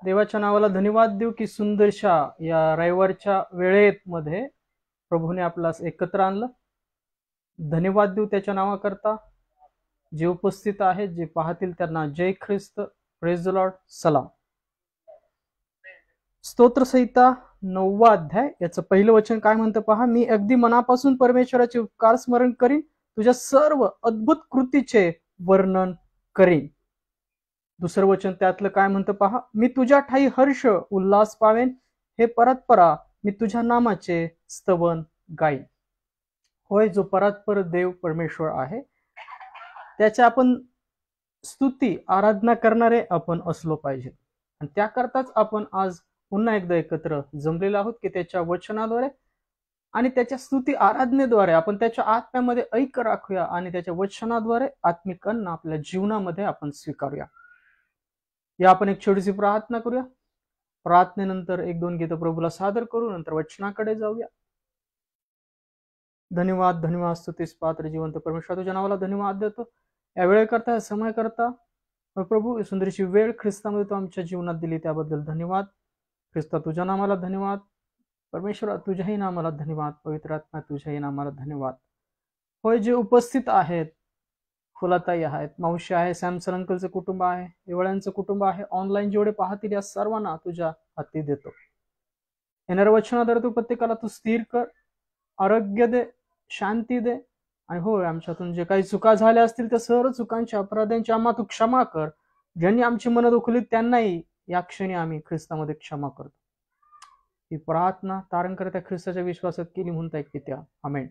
देवाच्या नावाला धन्यवाद देऊ की सुंदरशा या रविवारच्या वेळेत मध्ये प्रभूने आपल्यास एकत्र आणलं. धन्यवाद देऊ त्याच्या नावाकरता. जे उपस्थित आहेत, जे पाहतील त्यांना जय ख्रिस्त, प्रेज द लॉर्ड, सलाम. स्तोत्रसंहिता 9वा अध्याय याचं पहिलं वचन काय म्हणतं पहा. मी अगदी मनापासून परमेश्वराचे उपकार स्मरण करीन, तुझ्या सर्व अद्भुत कृतीचे वर्णन करीन. दुसरं वचन त्यातलं काय म्हणतं पहा. मी तुझ्या ठाई हर्ष उल्हास पावेन, हे परात्परा मी तुझ्या नामाचे स्तवन गाईन. होय, जो परात्पर देव परमेश्वर आहे त्याच्या आपण स्तुती आराधना करणारे आपण असलो पाहिजे. आणि त्याकरताच आपण आज पुन्हा एकदा एकत्र जमलेलो आहोत की त्याच्या वचनाद्वारे आणि त्याच्या स्तुती आराधनेद्वारे आपण त्याच्या आत्म्यामध्ये ऐक्य राखूया आणि त्याच्या वचनाद्वारे आत्मिक अन्न आपल्या जीवनामध्ये आपण स्वीकारूया. या आपण एक छोटीशी प्रार्थना करूया. प्रार्थनेनंतर 1-2 गीतं प्रभूला सादर करू, नंतर वचनाकडे जाऊया. धन्यवाद धन्यवाद स्तुतीस पात्र जिवंत परमेश्वर, तुझ्या नावाला धन्यवाद देतो या वेळेकरता, समय करता. प्रभू, सुंदरशी वेळ ख्रिस्तामध्ये तू आमच्या जीवनात दिली त्याबद्दल धन्यवाद. ख्रिस्ता, तुझ्या नामाला धन्यवाद. परमेश्वर, तुझ्याही नामाला धन्यवाद. पवित्र आत्मा, तुझ्याही नामाला धन्यवाद. होय, जे उपस्थित आहेत, फुलाताई आहेत, मावशी आहे, सॅमसन अंकलचं कुटुंब आहे, एवळ्यांचं कुटुंब आहे, ऑनलाईन जेवढे पाहतील या सर्वांना तुझ्या हाती देतो. येणाऱ्या वचनाद्वारे तू प्रत्येकाला तू स्थिर कर, आरोग्य दे, शांती दे. आणि होय, आमच्यातून जे काही चुका झाल्या असतील त्या सर्व चुकांच्या अपराधांची आम्हा तू क्षमा कर. ज्यांनी आमची मनं दुखलीत त्यांनाही या क्षणी आम्ही ख्रिस्तामध्ये क्षमा करतो. ही प्रार्थना तारण करता ख्रिस्ताच्या विश्वासात केली म्हणता एक पित्या, आमेन.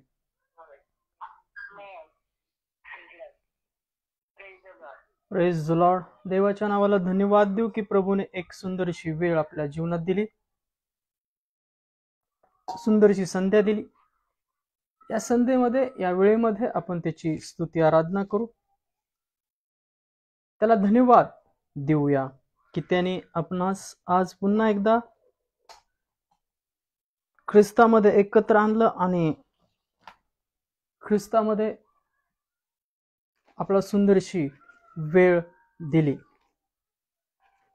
Praise the lord. देवाच्या नावाला धन्यवाद देऊ की प्रभूने एक सुंदरशी वेळ आपल्या जीवनात दिली, सुंदरशी संध्या दिली. या संध्येमध्ये, या वेळेमध्ये आपण त्याची स्तुती आराधना करू, त्याला धन्यवाद देऊया की त्याने आपणास आज पुन्हा एकदा ख्रिस्तामध्ये एकत्र आणलं आणि ख्रिस्तामध्ये आपला सुंदरशी वेळ दिली.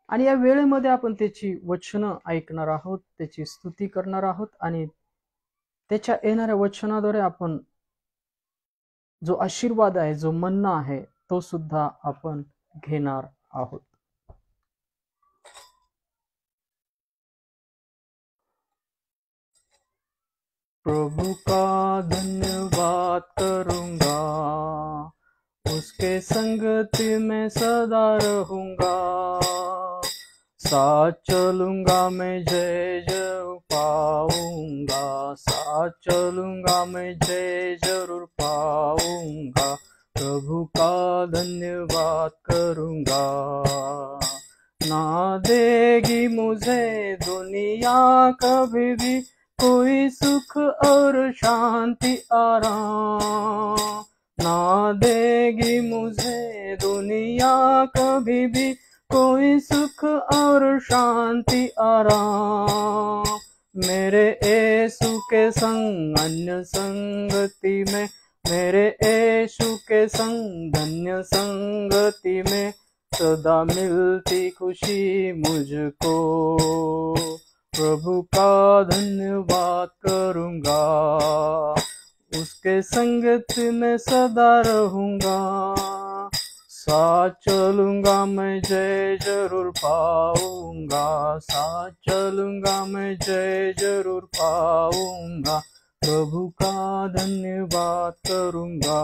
आणि या वेळेमध्ये आपण त्याची वचनं ऐकणार आहोत, त्याची स्तुती करणार आहोत आणि त्याच्या येणाऱ्या वचनाद्वारे आपण जो आशीर्वाद आहे, जो मन्ना आहे, तो सुद्धा आपण घेणार आहोत. प्रभु का धन्यवाद करूंगा, उसके संगति में सदा रहूंगा, साथ चलूंगा मैं जय जय पाऊंगा, साथ चलूंगा मैं जय जरूर पाऊंगा, प्रभु का धन्यवाद करूंगा. ना देगी मुझे दुनिया कभी भी कोई सुख और शांति आराम, ना देगी मुझे दुनिया कभी भी कोई सुख और शांति आराम. मेरे यीशु के संग अन्य संगति में, मेरे यीशु के संग धन्य संगति में सदा मिलती खुशी मुझको. प्रभु का धन्यवाद करूंगा, उसके संगत में सदा रहूंगा, साथ चलूंगा मैं जय जरूर पाऊंगा, साथ चलूंगा मैं जय जरूर पाऊंगा, प्रभु का धन्यवाद करूंगा.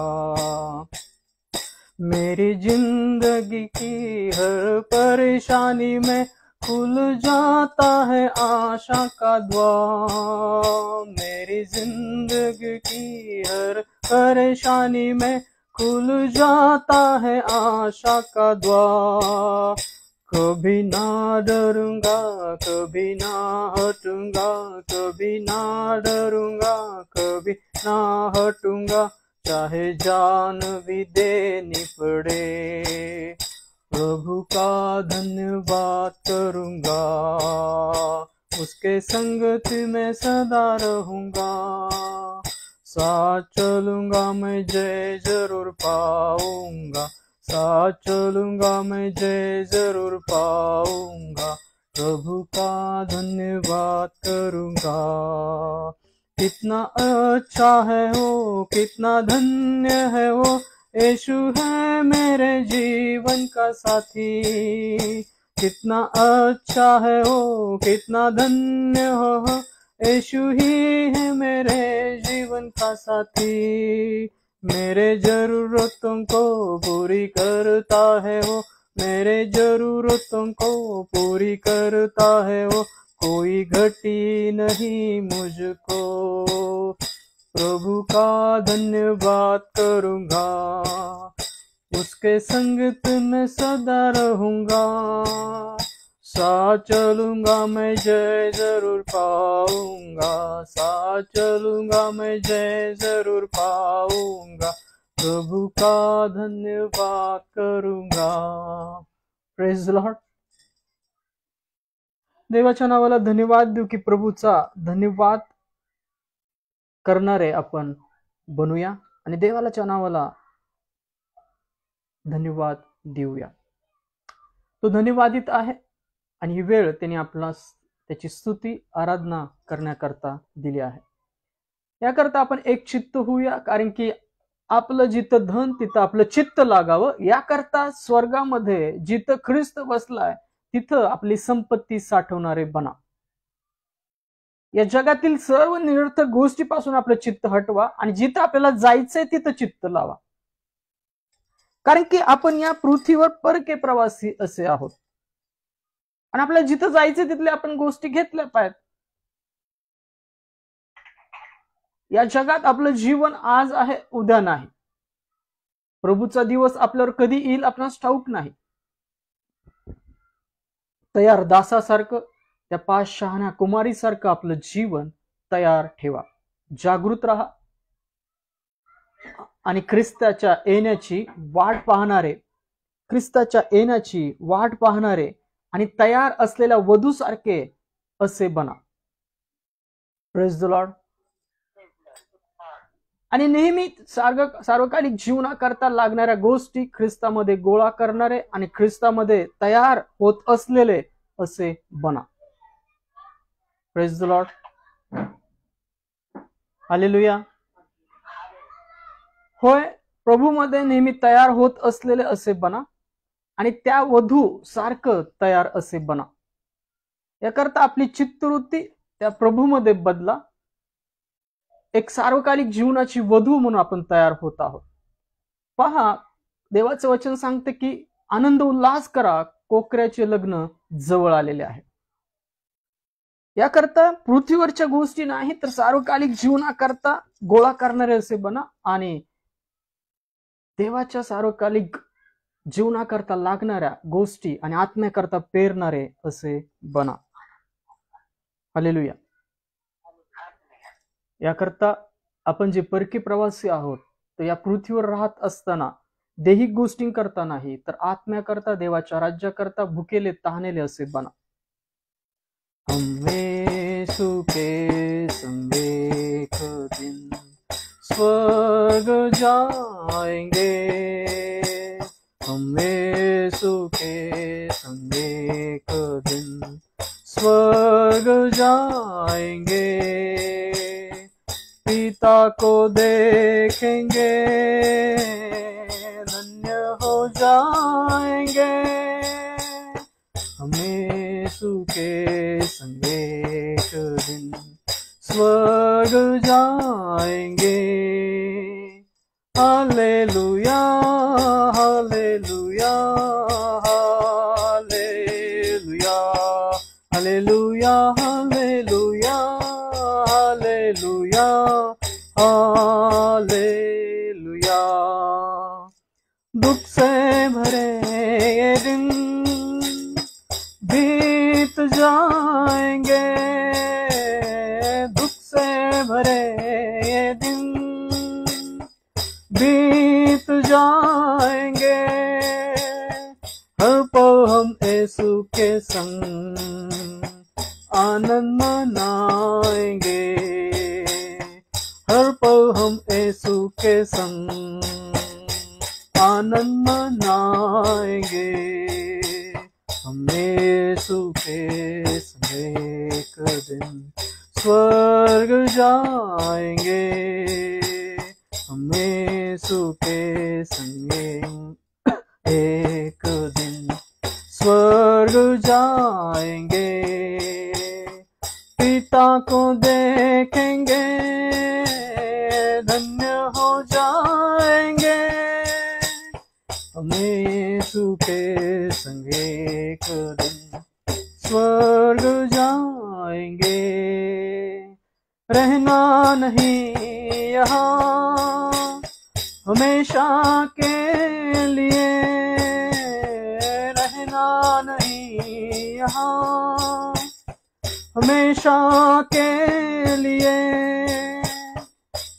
मेरी जिंदगी की हर परेशानी में खुल जाता है आशा का द्वार, मेरी जिंदगी की हर परेशानी में खुल जाता है आशा का द्वार. कभी ना डरूंगा, कभी ना हटूंगा, कभी ना डरूंगा, कभी ना हटूंगा, चाहे जान भी देनी पड़े. प्रभु का धन्यवाद करूंगा, उसके संगत में सदा रहूंगा, साथ चलूंगा मैं जय जरूर पाऊंगा, साथ चलूंगा मैं जय जरूर पाऊंगा, प्रभु का धन्यवाद करूंगा। कितना अच्छा है वो, कितना धन्य है वो, यीशु है मेरे जीवन का साथी। कितना अच्छा है वो, कितना धन्य हो, यीशु ही है मेरे जीवन का साथी। मेरे जरूरतों को पूरी करता है वो, मेरे जरूरतों को पूरी करता है वो, कोई घटी नहीं मुझको। प्रभु का धन्यवाद करूंगा, उसके संगत में सदा रहूंगा। साथ चलूंगा मैं जय जरूर पाऊंगा, साथ चलूंगा मैं जय जरूर पाऊंगा। प्रभु का धन्यवाद करूंगा। Praise the lord. देवाच्या नावाला धन्यवाद देऊ की प्रभूचा धन्यवाद करणारे आपण बनूया आणि देवाच्या नावाला धन्यवाद देऊया। तो धन्यवादित आहे आणि ही वेळ त्यांनी आपला त्याची स्तुती आराधना करण्याकरता दिली आहे। याकरता आपण एक चित्त होऊया, कारण की आपलं जिथं धन तिथं आपलं चित्त लागावं। याकरता स्वर्गामध्ये जिथं ख्रिस्त बसलाय तिथं आपली संपत्ती साठवणारे बना। या जगातील सर्व निरर्थक गोष्टीपासून आपलं चित्त हटवा आणि जिथं आपल्याला जायचंय तिथं चित्त लावा, कारण की आपण या पृथ्वीवर परके प्रवासी असे आहोत आणि आपल्याला जिथं जायचंय तिथले आपण गोष्टी घेतल्या पाहिजेत। या जगात आपलं जीवन आज आहे, उद्या नाही। प्रभूचा दिवस आपल्यावर कधी येईल आपणास ठाऊक नाही। तयार दासासारखं, त्या 5 शहाण्या कुमारीसारखं आपलं जीवन तयार ठेवा, जागृत राहा आणि ख्रिस्ताच्या येण्याची वाट पाहणारे, ख्रिस्ताच्या येण्याची वाट पाहणारे आणि तयार असलेल्या वधूसारखे असे बना। Praise the Lord. आणि नेहमी सार्वकालिक जीवनाकरता लागणाऱ्या गोष्टी ख्रिस्तामध्ये गोळा करणारे आणि ख्रिस्तामध्ये तयार होत असलेले असे बना। Praise the lord. हालेलुया। होय, प्रभूमध्ये नेहमी तयार होत असलेले असे बना आणि त्या वधू सारखं तयार असे बना। याकरता आपली चित्तवृत्ती त्या प्रभूमध्ये बदला। एक सार्वकालिक जीवनाची वधू म्हणून आपण तयार होत आहोत। पहा, देवाचे वचन सांगते की आनंद उल्हास करा, कोकऱ्याचे लग्न जवळ आलेले आहे। याकरता पृथ्वीवरच्या गोष्टी नाही तर सार्वकालिक जीवनाकरता गोळा करणारे असे बना आणि देवाच्या सार्वकालिक जीवनाकरता लागणाऱ्या गोष्टी आणि आत्म्याकरता पेरणारे असे बना। हालेलुया। याकरता आपण जे परके प्रवासी आहोत, तर या पृथ्वीवर राहत असताना दैहिक गोष्टींकरता नाही तर आत्म्याकरता, देवाच्या राज्याकरता भुकेले तहानेले असे बना। हम यीशु के संग एक दिन स्वर्ग जाएंगे, हम यीशु के संग एक दिन स्वर्ग जाएंगे, पिता को देखेंगे, धन्य हो जाएंगे, हम यीशु के संग एक दिन स्वर्ग जाएंगे। Hallelujah, hallelujah, hallelujah, hallelujah, hallelujah, hallelujah, hallelujah. दुख से भरे ये दिन बीत जाएंगे, दुख से भरे ये दिन बीत जाएंगे, हर पल हम यीशु के संग आनंद मनाएंगे, हर पल हम यीशु के संग आनंद मनाएंगे। हम यीशु के संग एक दिन स्वर्ग जाएंगे, हम यीशु के संग एक दिन स्वर्ग जाएंगे, पिता को देखेंगे, धन्य हो जाएंगे, हम यीशु के संग एक दिन स्वर्ग जाएंगे। रहना नहीं यहाँ हमेशा के लिए, रहना नहीं यहाँ हमेशा के लिए,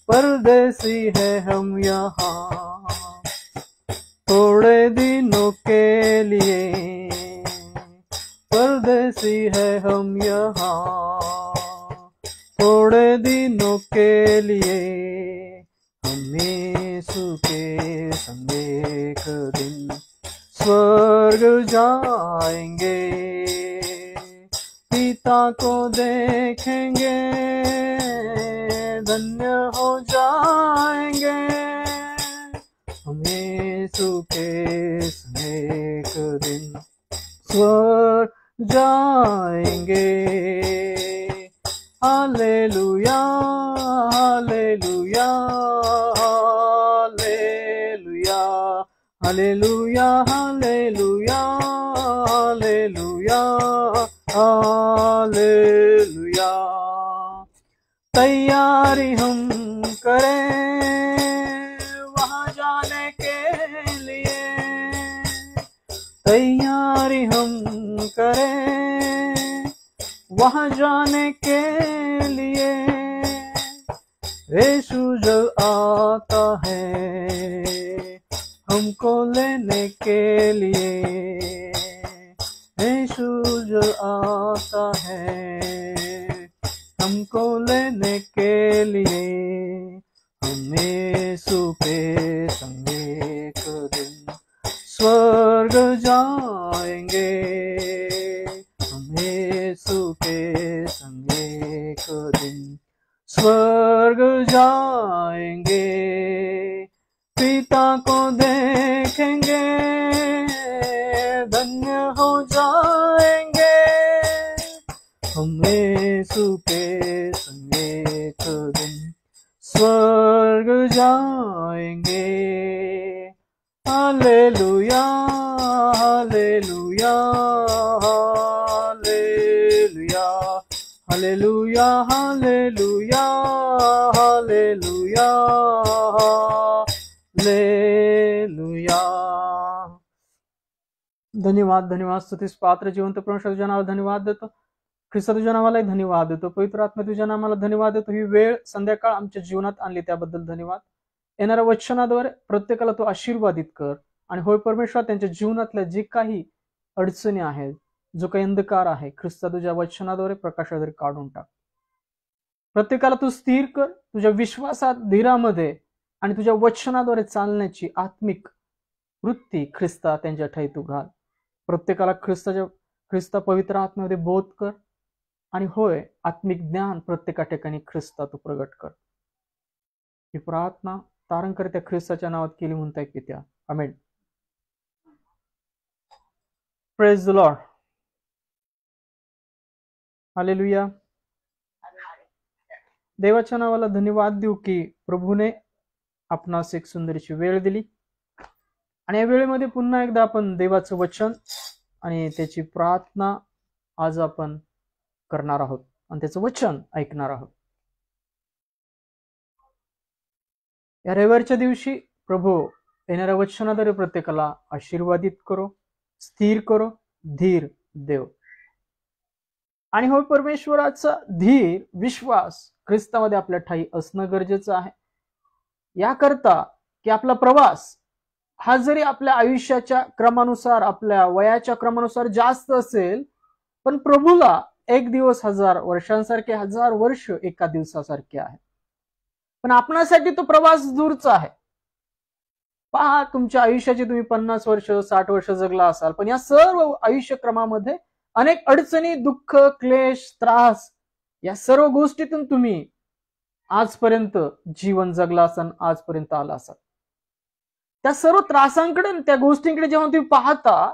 परदेसी है हम यहाँ थोड़े दिनों के लिए, परदेसी है हम यहाँ थोड़े दिनों के लिए, हम यीशु के संग एक दिन स्वर्ग जाएंगे, पिता को देखेंगे, धन्य हो जाएंगे, हम यीशु के संग एक दिन स्वर्ग जाएंगे। Hallelujah hallelujah hallelujah hallelujah hallelujah hallelujah hallelujah. तैयारी हम करें वहां जाने के लिए, तैयारी हम करें वहां जाने के लिए, यीशु जब आता है हमको लेने के लिए, यीशु जब आता है हमको लेने के लिए, हम यीशु के संग एक दिन स्वर्ग जाएंगे, हम यीशु के संग एक दिन स्वर्ग जाएंगे, पिता को देखेंगे, धन्य हो जाएंगे, हम यीशु के संग एक दिन स्वर्ग जाएंगे। Hallelujah hallelujah hallelujah hallelujah hallelujah hallelujah hallelujah. धन्यवाद धन्यवाद स्तुतीस पात्र जिवंत परमेश्वर तुझ्या नावाला धन्यवाद देतो, ख्रिस्ता तुझ्या नावालाही धन्यवाद देतो, पवित्र आत्मा तुझ्या नावाला धन्यवाद देतो, ही वेळ संध्याकाळ आमच्या जीवनात आणली त्याबद्दल धन्यवाद। येणाऱ्या वचनाद्वारे प्रत्येकाला तू आशीर्वादित कर, आणि होय परमेश्वर त्यांच्या जीवनातल्या जे काही अडचणी आहेत, जो काही अंधकार आहे, ख्रिस्ता तुझ्या वचनाद्वारे प्रकाशाद्वारे काढून टाक। प्रत्येकाला तू स्थिर कर तुझ्या विश्वासात, धीरामध्ये आणि तुझ्या वचनाद्वारे चालण्याची आत्मिक वृत्ती ख्रिस्ता त्यांच्या ठाई तू घाल। प्रत्येकाला ख्रिस्ता पवित्र आत्म्यामध्ये बोध कर, आणि होय आत्मिक ज्ञान प्रत्येका ठिकाणी ख्रिस्ता तू प्रगट कर। ही प्रार्थना तारणकर्त्या ख्रिस्ताच्या नावात केली म्हणताय पित्या, amen. Praise the lord, hallelujah. देवाच्या नावाला धन्यवाद देऊ की प्रभूने आपणास एक सुंदरशी वेळ दिली, आणि या वेळेमध्ये पुन्हा एकदा आपण देवाचं वचन आणि त्याची प्रार्थना आज आपण करणार आहोत आणि त्याचं वचन ऐकणार आहोत। या रविवारच्या दिवशी प्रभू येणाऱ्या वचनाद्वारे प्रत्येकाला आशीर्वादित करो, स्थिर करो, धीर देव। आणि हो परमेश्वराचा धीर विश्वास ख्रिस्तामध्ये आपल्या ठाई असणं गरजेचं आहे, याकरता की आपला प्रवास हा जरी आपल्या आयुष्याच्या क्रमानुसार, आपल्या वयाच्या क्रमानुसार जास्त असेल, पण प्रभूला एक दिवस 1000 वर्षांसारखे, 1000 वर्ष एका दिवसासारखे आहे। पण आपणासाठी तो प्रवास दूरचा आहे, पहा, तुमच्या आयुष्याचे तुम्ही 50 वर्ष 60 वर्ष जगला असाल, पण या सर्व आयुष्यक्रमामध्ये अनेक अडचणी, दुःख, क्लेश, त्रास या सर्व गोष्टीतून तुम्ही आजपर्यंत जीवन जगला असाल, आजपर्यंत आला असाल. त्या सर्व त्रासांकडे, त्या गोष्टींकडे जेव्हा तुम्ही पाहता,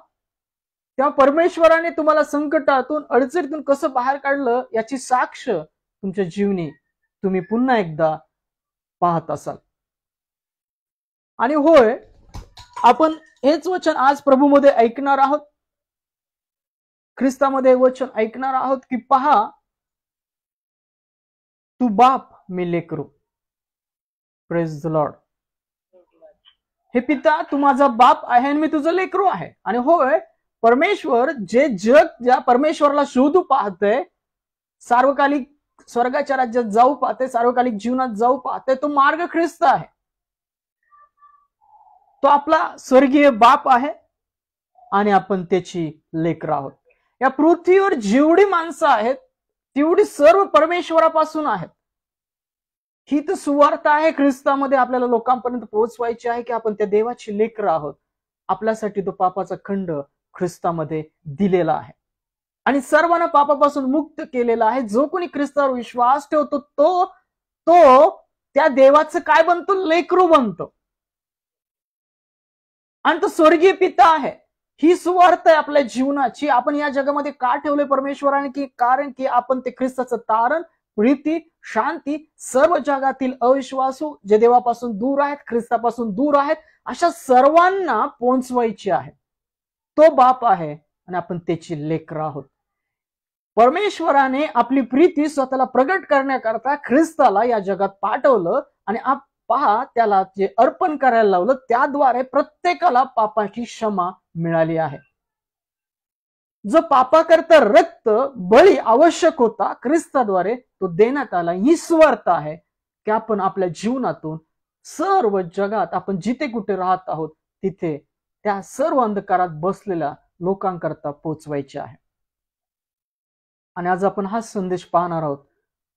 तेव्हा परमेश्वराने तुम्हाला संकटातून, अडचणीतून कसं बाहेर काढलं याची साक्ष तुमच्या जीवनी तुम्ही पुन्हा एकदा पाहत असाल. आणि होय, आपण हेच वचन आज प्रभूमध्ये ऐकणार आहोत, ख्रिस्तामध्ये वचन ऐकणार आहोत की पहा, तू बाप मी लेकरू. Praise the Lord. हे पिता, तू माझा बाप आहे आणि मी तुझं लेकरू आहे. आणि होय, परमेश्वर जे जग ज्या परमेश्वराला शोधू पाहते, सार्वकालिक स्वर्गाच्या राज्यात जाऊ पाहते, सार्वकालिक जीवनात जाऊ पाहते, तो मार्ग ख्रिस्त आहे. तो आपला स्वर्गीय बाप आहे आणि आपण त्याची लेकरं आहोत. या पृथ्वीवर जेवढी माणसं आहेत तेवढी सर्व परमेश्वरापासून आहेत. ही तर सुवार्थ आहे ख्रिस्तामध्ये आपल्याला लोकांपर्यंत पोहोचवायची आहे की आपण त्या देवाची लेकरं आहोत. आपल्यासाठी तो पापाचा खंड ख्रिस्तामध्ये दिलेला आहे आणि सर्वांना पापापासून मुक्त केलेला आहे. जो कोणी ख्रिस्तावर विश्वास ठेवतो तो त्या देवाचं काय बनतो? लेकरू बनतो. आणि तो स्वर्गीय पिता आहे. ही सुवार्थ आहे आपल्या जीवनाची. आपण या जगामध्ये का ठेवले परमेश्वराने? की कारण की आपण ते ख्रिस्ताचं तारण, प्रीती, शांती सर्व जगातील अविश्वासू, जे देवापासून दूर आहेत, ख्रिस्तापासून दूर आहेत, अशा सर्वांना पोहोचवायची आहे. तो बाप आहे आणि आपण त्याची लेकरं आहोत. परमेश्वराने आपली प्रीती स्वतःला प्रगट करण्याकरता ख्रिस्ताला या जगात पाठवलं आणि पहा, त्याला जे अर्पण करायला लावलं त्याद्वारे प्रत्येकाला पापाची क्षमा मिळाली आहे. जो पापाकरता रक्त बळी आवश्यक होता, ख्रिस्ताद्वारे तो देण्यात आला. ही सुवार्थ आहे की आपण आपल्या जीवनातून सर्व जगात आपण जिथे कुठे राहत आहोत तिथे त्या सर्व अंधकारात बसलेल्या लोकांकरता पोचवायचे आहे. आणि आज आपण हा संदेश पाहणार आहोत,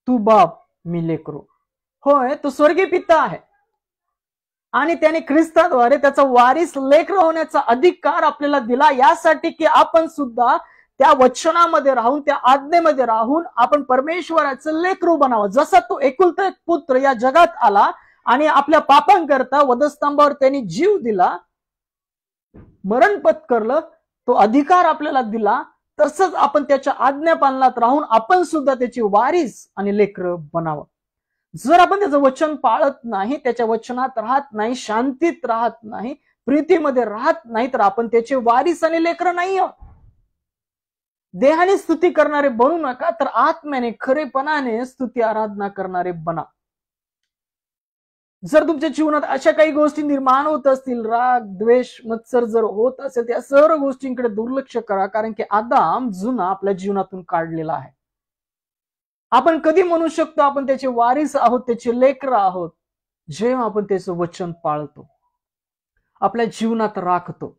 तू बाप मी लेकरू. होय, तो स्वर्गीय पिता आहे आणि त्याने ख्रिस्ताद्वारे त्याचा वारीस लेकरं होण्याचा अधिकार आपल्याला दिला, यासाठी की आपण सुद्धा त्या वचनामध्ये राहून, त्या आज्ञेमध्ये राहून आपण परमेश्वराचं लेकरू बनावं. जसा तो एकुलता एक पुत्र या जगात आला आणि आपल्या पापांकरता वधस्तंभावर त्यांनी जीव दिला, मरण पत्करलं, तो अधिकार आपल्याला दिला, तसंच आपण त्याच्या आज्ञापालनात राहून आपण सुद्धा त्याची वारीस आणि लेकरं बनावं. जर आपण त्याचं वचन पाळत नाही, त्याच्या वचनात राहत नाही, शांतीत राहत नाही, प्रीतीमध्ये राहत नाही, तर आपण त्याचे वारीस आणि लेकरं नाही आहोत. देहाने स्तुती करणारे बनू नका, तर आत्म्याने खरेपणाने स्तुती आराधना करणारे बना. जर तुमच्या जीवनात अशा काही गोष्टी निर्माण होत असतील, राग, द्वेष, मत्सर जर होत असेल, त्या सर्व गोष्टींकडे दुर्लक्ष करा, कारण की आदाम जुना आपल्या जीवनातून काढलेला आहे. आपण कधी म्हणू शकतो आपण त्याचे वारीस आहोत, त्याचे लेकरं आहोत? जेव्हा आपण त्याचं वचन पाळतो, आपल्या जीवनात राखतो.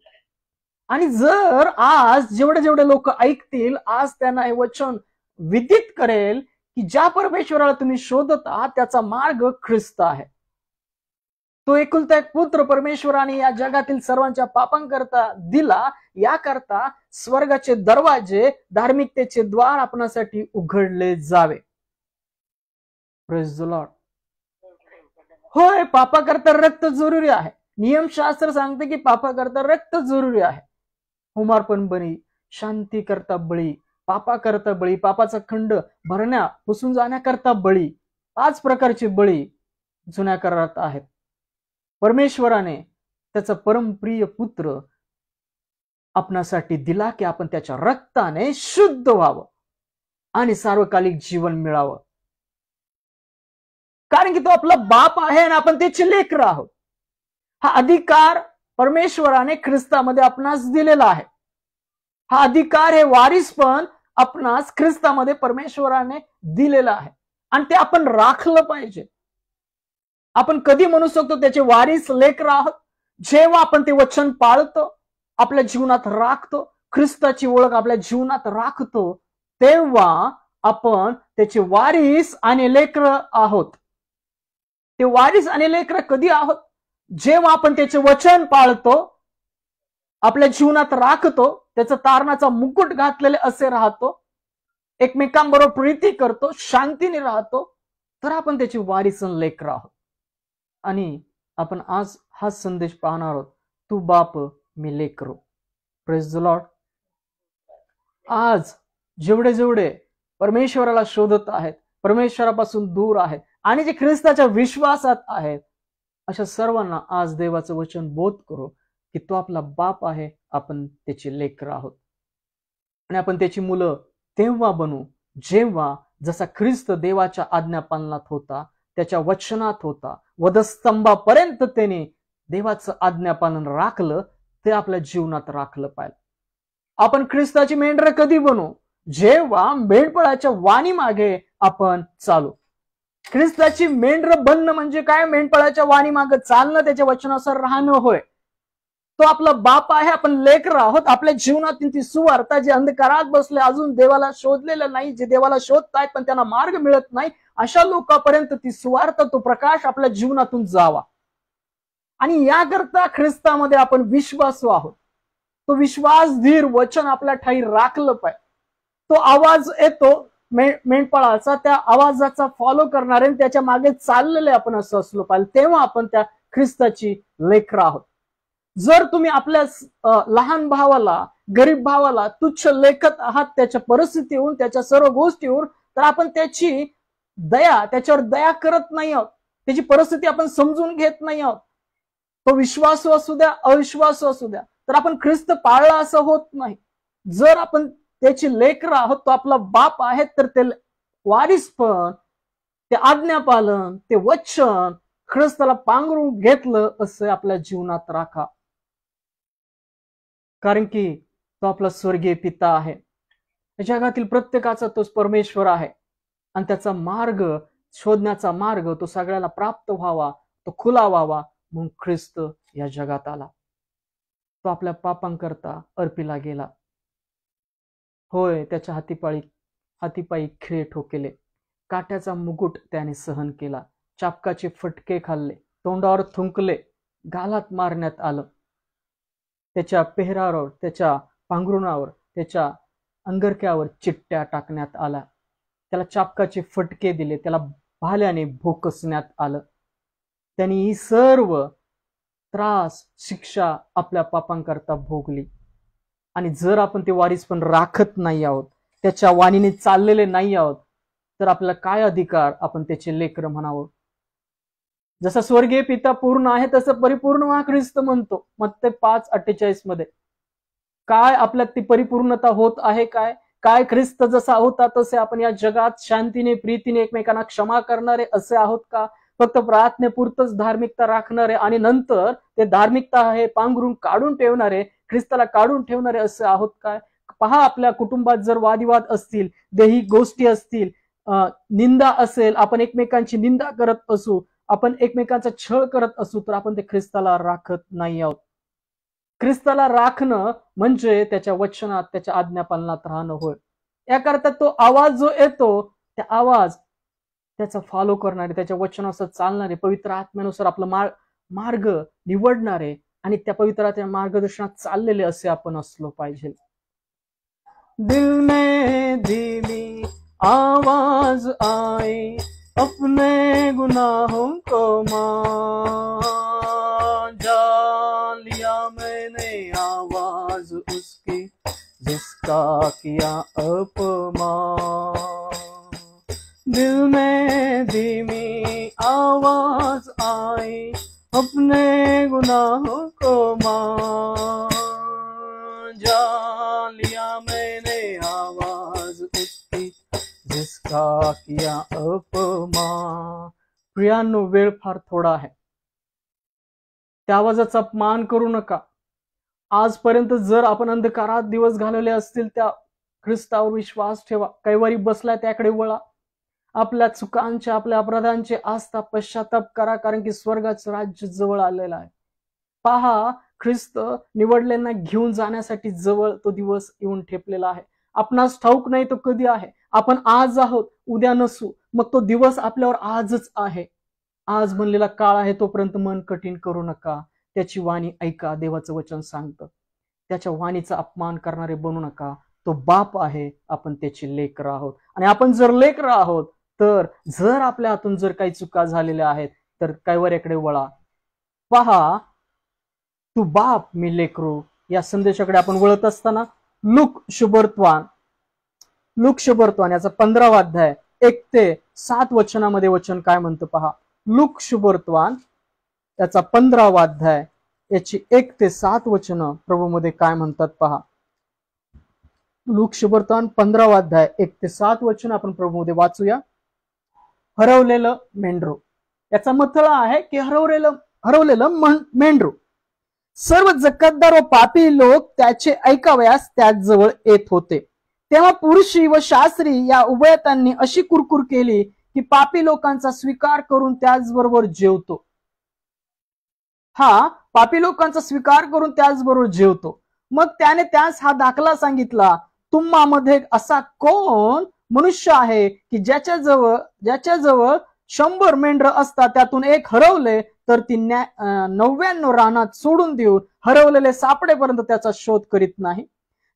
आणि जर आज जेवढे लोक ऐकतील, आज त्यांना हे वचन विदित करेल की ज्या परमेश्वराला तुम्ही शोधत आहात त्याचा मार्ग ख्रिस्त आहे. तो एकुलता एक पुत्र परमेश्वराने या जगातील सर्वांच्या पापांकरता दिला, याकरता स्वर्गाचे दरवाजे, धार्मिकतेचे द्वार आपणासाठी उघडले जावे. Praise the Lord. होय, पापाकरता रक्त जरुरी आहे. नियमशास्त्र सांगते की पापाकरता रक्त जरुरी आहे. होमार्पण बळी, शांती करता बळी, पापाकरता बळी, पापाचा खंड भरण्या पुसून जाण्याकरता बळी, 5 प्रकारचे बळी जुन्या करारात आहेत. परमेश्वराने त्याचा परमप्रिय पुत्र आपणासाठी दिला की आपण त्याच्या रक्ताने शुद्ध व्हावं आणि सार्वकालिक जीवन मिळावं. कारण की तो आपला बाप आहे आणि आपण त्याचे लेकरं आहोत. हा अधिकार परमेश्वराने ख्रिस्तामध्ये आपणास दिलेला आहे. हा अधिकार, हे वारीस पण आपणास ख्रिस्तामध्ये परमेश्वराने दिलेला आहे आणि ते आपण राखलं पाहिजे. आपण कधी म्हणू शकतो त्याचे वारीस लेकरं आहोत? जेव्हा आपण ते वचन पाळतो, आपल्या जीवनात राखतो, ख्रिस्ताची ओळख आपल्या जीवनात राखतो, तेव्हा आपण त्याचे वारीस आणि लेकरं आहोत. ते वारीस आणि लेकरं कधी आहोत? जेव्हा आपण त्याचे वचन पाळतो, आपल्या जीवनात राखतो, त्याचा तारणाचा मुकुट घातलेले असे राहतो, एकमेकांबरोबर प्रीती करतो, शांतीने राहतो, तर आपण त्याची वारीसन लेकरं आहोत. आणि आपण आज हा संदेश पाहणार आहोत, तू बाप मी लेकरो. Praise the lord. आज जेवढे जेवढे परमेश्वराला शोधत आहेत, परमेश्वरापासून दूर आहेत आणि जे ख्रिस्ताच्या विश्वासात आहेत, अशा सर्वांना आज देवाचं वचन बोध करू की तो आपला बाप आहे, आपण त्याची लेकरं आहोत. आणि आपण त्याची मुलं तेव्हा बनू जेव्हा जसा ख्रिस्त देवाच्या आज्ञापालनात होता, त्याच्या वचनात होता, वधस्तंभापर्यंत त्याने देवाचं आज्ञापालन राखलं, ते आपल्या जीवनात राखलं पाहिजे. आपण ख्रिस्ताची मेंढरं कधी बनू? जेव्हा मेंढपाळाच्या वाणी मागे आपण चालू. ख्रिस्ताची मेंढरं बनणं म्हणजे काय? मेंढपाळाच्या वाणी मागे चालणं, त्याच्या वचनानुसार राहणं होय. तो आपला बाप आहे, आपण लेकरं आहोत. आपल्या जीवनातील ती सुवार्ता, जे अंधकारात बसले, अजून देवाला शोधलेलं नाही, जे देवाला शोधतायत पण त्यांना मार्ग मिळत नाही, अशा लोकांपर्यंत ती सुवार्ता, तो प्रकाश आपल्या जीवनातून जावा. आणि याकरता ख्रिस्तामध्ये आपण विश्वासू आहोत. तो विश्वासधीर वचन आपल्या ठाई राखलं पाहिजे. तो आवाज येतो मेंढपाळाचा, त्या आवाजाचा फॉलो करणारे, त्याच्या मागे चाललेले आपण असं असलो पाहिजे. तेव्हा आपण त्या ख्रिस्ताची लेकरं आहोत. जर तुम्ही आपल्या लहान भावाला, गरीब भावाला तुच्छ लेखत आहात, त्याच्या परिस्थितीहून, त्याच्या सर्व गोष्टीवर, तर आपण त्याची त्याच्यावर दया करत नाही आहोत. त्याची परिस्थिती आपण समजून घेत नाही आहोत. तो विश्वासू असू द्या, अविश्वासू असू द्या, तर आपण ख्रिस्त पाळला असं होत नाही. जर आपण त्याची लेकरं आहोत, तो आपला बाप आहे, तर ते वारीसपण, ते आज्ञापालन, ते वचन ख्रिस्ताला पांघरून घेतलं असं आपल्या जीवनात राखा. कारण की तो आपला स्वर्गीय पिता आहे. जगातील प्रत्येकाचा तोच परमेश्वर आहे. आणि त्याचा मार्ग, शोधण्याचा मार्ग, तो सगळ्याला प्राप्त व्हावा, तो खुला व्हावा म्हणून ख्रिस्त या जगात आला. तो आपल्या पापांकरता अर्पीला गेला. होय, त्याच्या हातीपायी खिळे ठोकेले, काट्याचा मुकुट त्याने सहन केला, चापकाचे फटके खाल्ले, तोंडावर थुंकले, गालात मारण्यात आलं. त्याच्या पेहरावर, त्याच्या पांघरुणावर, त्याच्या अंगरक्यावर चिट्ट्या टाकण्यात आल्या. त्याला चापकाचे फटके दिले, त्याला भाल्याने भोकसण्यात आलं. त्यांनी ही सर्व त्रास, शिक्षा आपल्या पापांकरता भोगली. आणि जर आपण ते वारीसपण राखत नाही आहोत, त्याच्या वाणीने चाललेले नाही आहोत, तर आपल्याला काय अधिकार आपण त्याचे लेकरं म्हणावं? जसा स्वर्गीय पिता पूर्ण आहे तसं परिपूर्ण व्हा, ख्रिस्त म्हणतो मत्ते 5:48 मध्ये. काय आपल्यात ती परिपूर्णता होत आहे? काय ख्रिस्त जसा होता तसे आपण या जगात शांतीने, प्रीतीने, एकमेकांना क्षमा करणारे असे आहोत का? फक्त प्रार्थनेपुरतच धार्मिकता राखणारे आणि नंतर ते धार्मिकता हे पांघरून काढून ठेवणारे, ख्रिस्ताला काढून ठेवणारे असे आहोत काय? पहा, आपल्या कुटुंबात जर वादिवाद असतील, देही गोष्टी असतील, निंदा असेल, आपण एकमेकांची निंदा करत असू, आपण एकमेकांचा छळ करत असू, तर आपण ते ख्रिस्ताला राखत नाही आहोत. ख्रिस्ताला राखणं म्हणजे त्याच्या वचनात, त्याच्या आज्ञापालनात राहणं होय. याकरता तो आवाज जो येतो, त्या आवाज त्याचा फॉलो करणारे, त्याच्या वचनानुसार चालणारे, पवित्र आत्म्यानुसार आपला मार्ग निवडणारे आणि त्या पवित्राच्या मार्गदर्शनात चाललेले असे आपण असलो पाहिजे. दिल में धीमी आवाज आए, अपने गुनाहों को मान, जान लिया मैंने आवाज उसकी, जिसका किया अपमान. दिल में धीमी आवाज आई, अपने गुनाहों को मान, जान लिया मैंने आवाज उसकी, जिसका किया अपमान. प्रियांनो, वेळ फार थोडा आहे. त्या आवाजाचा अपमान करू नका. आजपर्यंत जर आपण अंधकारात दिवस घालवले असतील, त्या ख्रिस्तावर विश्वास ठेवा. कैवारी बसलाय त्याकडे वळा. आपल्या चुकांचे, आपल्या अपराधांचे आस्था पश्चाताप करा, कारण की स्वर्गाचं राज्य जवळ आलेलं आहे. पहा, ख्रिस्त निवडलेल्यांना घेऊन जाण्यासाठी जवळ तो दिवस येऊन ठेपलेला आहे. आपणास ठाऊक नाही तो कधी आहे. आपण आज आहोत, उद्या नसू, मग तो दिवस आपल्यावर आजच आहे. आज बनलेला काळ आहे तोपर्यंत मन कठीण करू नका. त्याची वाणी ऐका. देवाचं वचन सांगतं त्याच्या वाणीचा अपमान करणारे बनू नका. तो बाप आहे, आपण त्याची लेकरं आहोत. आणि आपण जर लेकरं आहोत तर जर आपल्या हातून जर काही चुका झालेल्या आहेत तर कैवाऱ्याकडे वळा. पहा, तू बाप मी लेकरू या संदेशाकडे आपण वळत असताना लूक शुभर्तवान याचा 15वा अध्याय 1 ते 7 वचनामध्ये वचन काय म्हणतं पहा. लूक शुभर्तवान याचा 15वा अध्याय याची 1 ते 7 वचन प्रभूमध्ये काय म्हणतात पहा. लूक शुभर्तवान 15वा अध्याय 1 ते 7 वचन आपण प्रभूमध्ये वाचूया. हरवलेलं मेंढरू याचा मतलब आहे की हरवलेलं मेंढरू. सर्व जकातदार व पापी लोक त्याचे ऐकावयास त्याजवळ येत होते. तेव्हा पुरुषी व शास्त्री या उभयतांनी अशी कुरकुर केली की पापी लोकांचा स्वीकार करून त्याचबरोबर जेवतो. हा पापी लोकांचा स्वीकार करून त्याचबरोबर जेवतो. मग त्याने त्यास हा दाखला सांगितला, तुम्हामध्ये असा कोण मनुष्य आहे की ज्याच्याजवळ 100 मेंढर असतात, त्यातून एक हरवले तर ती 99 रानात सोडून देऊन हरवलेले सापडेपर्यंत त्याचा शोध करीत नाही.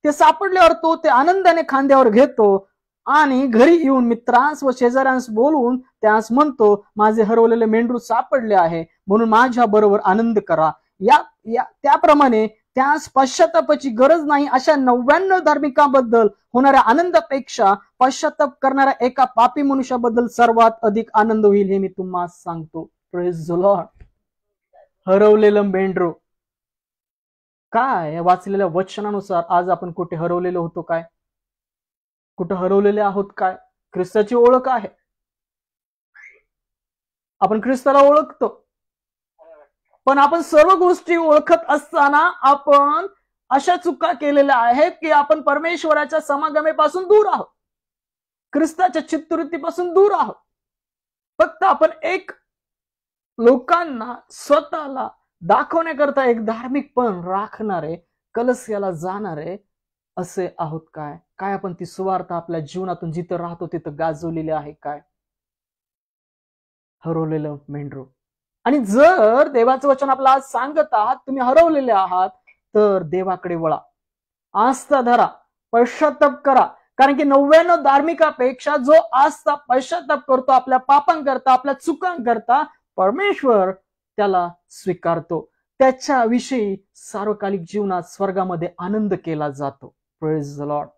ते सापडल्यावर तो ते आनंदाने खांद्यावर घेतो आणि घरी येऊन मित्रांस व शेजाऱ्यांस बोलवून त्यास म्हणतो, माझे हरवलेले मेंढरू सापडले आहे, म्हणून माझ्या बरोबर आनंद करा. त्याप्रमाणे त्यास पश्चातापाची गरज नाही. अशा 99 धार्मिकांबद्दल होणाऱ्या आनंदापेक्षा पश्चाताप करणाऱ्या एका पापी मनुष्याबद्दल सर्वात अधिक आनंद होईल, हे मी तुम्हाला सांगतो. Praise the lord. हरवलेलं मेंढरू काय, वाचलेल्या वचनानुसार आज आपण कुठे हरवलेलो होतो काय, कुठे हरवलेले आहोत काय. ख्रिस्ताची ओळख आहे, आपण ख्रिस्ताला ओळखतो, पण आपण सर्व गोष्टी ओळखत असताना आपण अशा चुका केलेल्या आहेत की आपण परमेश्वराच्या समागमेपासून दूर आहोत, ख्रिस्ताच्या चित्तवृत्तीपासून दूर आहोत. फक्त आपण एक लोकांना स्वतःला दाखवण्याकरता एक धार्मिकपण राखणारे, कलस्याला जाणारे असे आहोत काय. काय आपण ती सुवार्ता आपल्या जीवनातून जिथं राहतो तिथं गाजवलेली आहे काय. हरवलेलं मेंढरू. आणि जर देवाचं वचन आपलं आज सांगत आहात तुम्ही हरवलेले आहात तर देवाकडे वळा, आस्था धरा, पश्चाताप करा. कारण की 99 धार्मिकापेक्षा जो आस्था पश्चाताप करतो आपल्या पापांकरता, आपल्या चुकांकरता, परमेश्वर त्याला स्वीकारतो. त्याच्याविषयी सार्वकालिक जीवनात स्वर्गामध्ये आनंद केला जातो. Praise the Lord.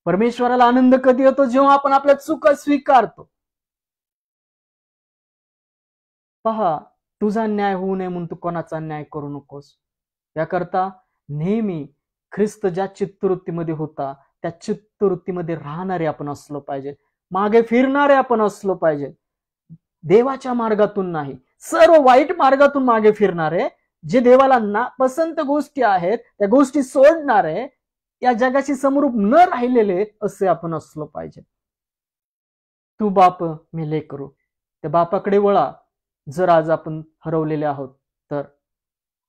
परमेश्वराला आनंद कधी होतो? जेव्हा आपण आपल्या चुका स्वीकारतो. पहा, तुझा न्याय होऊ नये म्हणून तू कोणाचा न्याय करू नकोस. याकरता नेहमी ख्रिस्त ज्या चित्तवृत्तीमध्ये होता त्या चित्तवृत्तीमध्ये राहणारे आपण असलो पाहिजे, मागे फिरणारे आपण असलो पाहिजे. देवाच्या मार्गातून नाही, सर्व वाईट मार्गातून मागे फिरणारे, जे देवाला नापसंत गोष्टी आहेत त्या गोष्टी सोडणारे, या जगाशी समरूप न राहिलेले असे आपण असलो पाहिजे. तू बाप मी लेकरू, त्या बापाकडे वळा जर आज आपण हरवलेले आहोत तर.